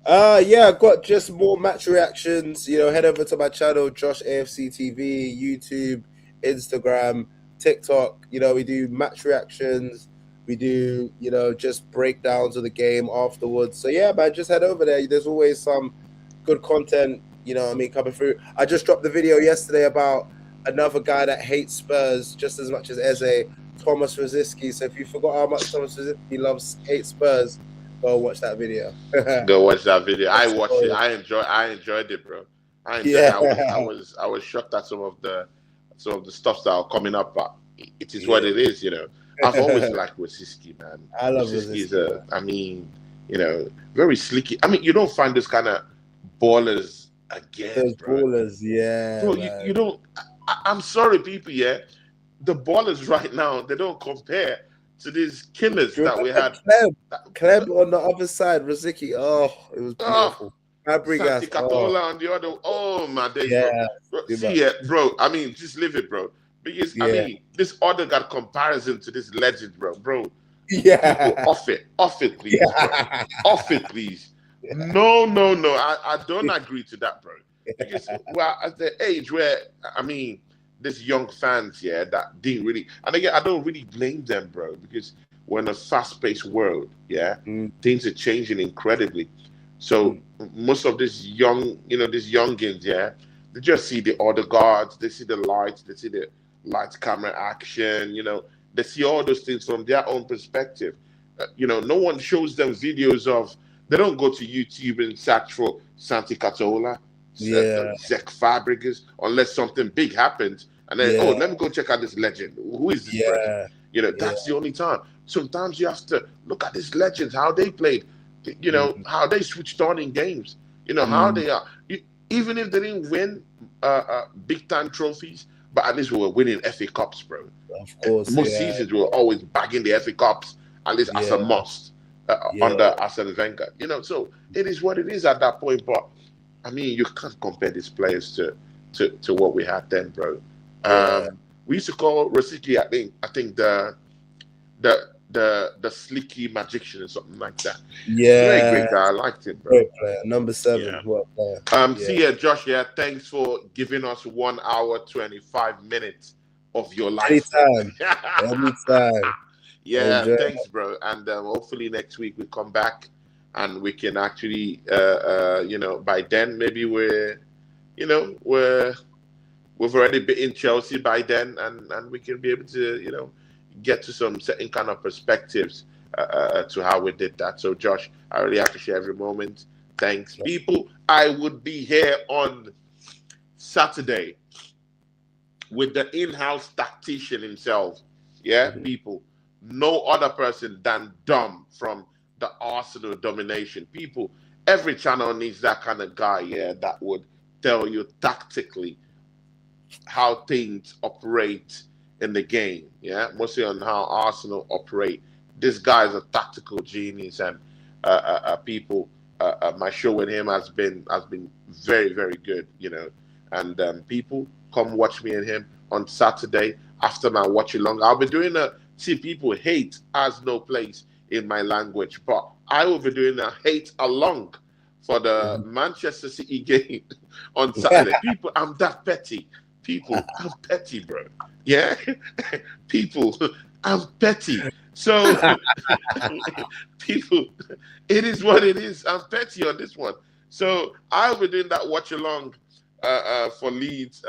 I've got just more match reactions. Head over to my channel, Josh AFC TV, YouTube, Instagram, TikTok. We do match reactions. We do, just breakdowns of the game afterwards. So yeah, man, just head over there. There's always some good content, coming through. I just dropped the video yesterday about another guy that hates Spurs just as much as Eze, Thomas Rosicky. So if you forgot how much Thomas Rosicky hates Spurs, go watch that video. Go watch that video. I watched it. I enjoyed it, bro. I was shocked at some of the stuff that are coming up, but it is what it is, I've always liked Rosicky, man. I love Rosicky. Very slicky. You don't find this kind of ballers again, those bro. Ballers, yeah. Bro, you don't. I'm sorry, people, yeah. The ballers right now, they don't compare to these killers that we had. Clem on the other side, Rosicky. Oh, it was beautiful. Santi Catola on the other. Oh, my days, bro. See, bro. Just live it, bro. Because, this other got comparison to this legend, bro. Yeah. Off it, please, bro. Off it, please. No. I don't agree to that, bro. Because we're at the age where, these young fans, that didn't really, and again, I don't really blame them, bro, because we're in a fast-paced world, things are changing incredibly. So most of these these youngins, they just see the other guards, they see the lights, they see the lights, camera, action, they see all those things from their own perspective. No one shows them videos of, they don't go to YouTube and search for Santi Catola, Zach Fabregas, unless something big happens. And then, let me go check out this legend. Who is this person? That's the only time. Sometimes you have to look at these legends, how they played, how they switched on in games, how they are. Even if they didn't win big time trophies, but at least we were winning FA Cups, bro. Of course, Most yeah, seasons we were always bagging the FA Cups, at least as a yeah, must yeah. under Arsene Wenger. You know, so it is what it is at that point. But I mean, you can't compare these players to what we had then, bro. Yeah, We used to call Rosicky, I think the slicky magician or something like that. Very yeah. great guy. I liked him, bro. Great player. Number 7. Yeah. What player? Yeah. See ya, Josh. Yeah, thanks for giving us 1 hour 25 minutes of your life, bro. Anytime. Anytime. Yeah, Enjoy. thanks, bro. And hopefully next week we come back and we can actually, by then maybe we've already beaten Chelsea by then, and we can be able to, get to some certain kind of perspectives to how we did that. So, Josh, I really appreciate every moment. Thanks, people. I would be here on Saturday with the in-house tactician himself. Yeah, people. No other person than Dom from the Arsenal domination. People, every channel needs that kind of guy, yeah, that would tell you tactically how things operate in the game, yeah, mostly on how Arsenal operate. This guy is a tactical genius, and people, my show with him has been very, very good, and people come watch me and him on Saturday after my watch along. I'll be doing see, people, hate has no place in my language, but I will be doing a hate along for the Manchester City game on Saturday. People, I'm that petty. People, I'm petty, bro. Yeah? People, I'm petty. So, people, it is what it is. I'm petty on this one. So, I'll be doing that watch along for Leeds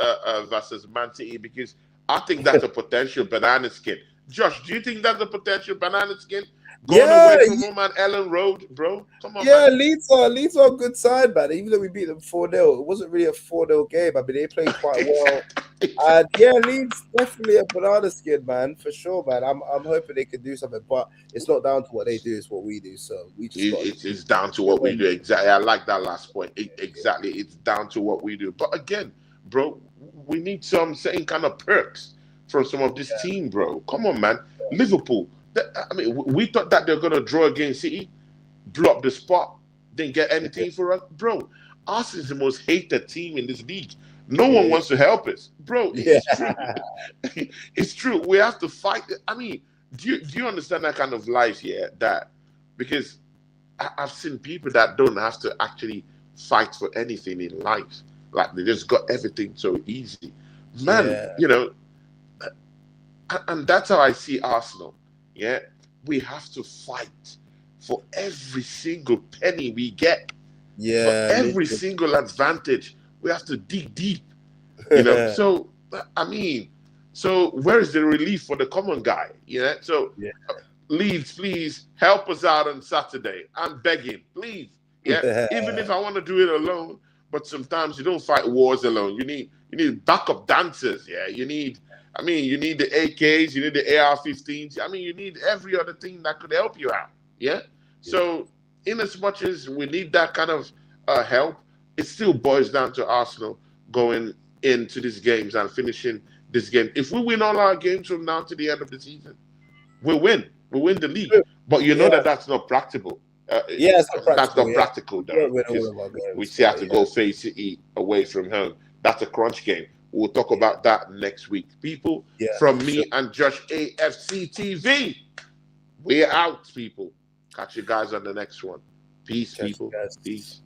versus ManCiteh, because I think that's a potential banana skin. Josh, do you think that's a potential banana skin? Going away from home on Ellen Road, bro? Come on, man. Leeds are a good side, man. Even though we beat them 4-0, it wasn't really a 4-0 game. I mean, they played quite well. And Leeds definitely a banana skin, man, for sure, man. I'm hoping they can do something, but it's not down to what they do; it's what we do. So we just it's down to what we do. Exactly. I like that last point. Exactly, it's down to what we do. But again, bro, we need some certain kind of perks from some of this team, bro. Come on, man. Liverpool. I mean, we thought that they're going to draw against City, blow up the spot, didn't get anything for us. Bro, Arsenal is the most hated team in this league. No one wants to help us. Bro, it's true. It's true. We have to fight. I mean, do you understand that kind of life here? Because I've seen people that don't have to actually fight for anything in life. Like, they just got everything so easy. Man, and that's how I see Arsenal. Yeah, we have to fight for every single penny we get. Yeah, for every single advantage, we have to dig deep. So I mean, where is the relief for the common guy? So Leeds, please help us out on Saturday. I'm begging, please. Yeah, even if I want to do it alone, but sometimes you don't fight wars alone. You need backup dancers. Yeah, you need the AKs, you need the AR-15s. I mean, you need every other thing that could help you out. Yeah? So, in as much as we need that kind of help, it still boils down to Arsenal going into these games and finishing this game. If we win all our games from now to the end of the season, we win. We win the league. But you know that's not practical. It's not practical. That's not practical, though. We still have to go face City away from home. That's a crunch game. We'll talk about that next week. People, from me and Josh AFC TV, we're out, people. Catch you guys on the next one. Peace, people. Peace.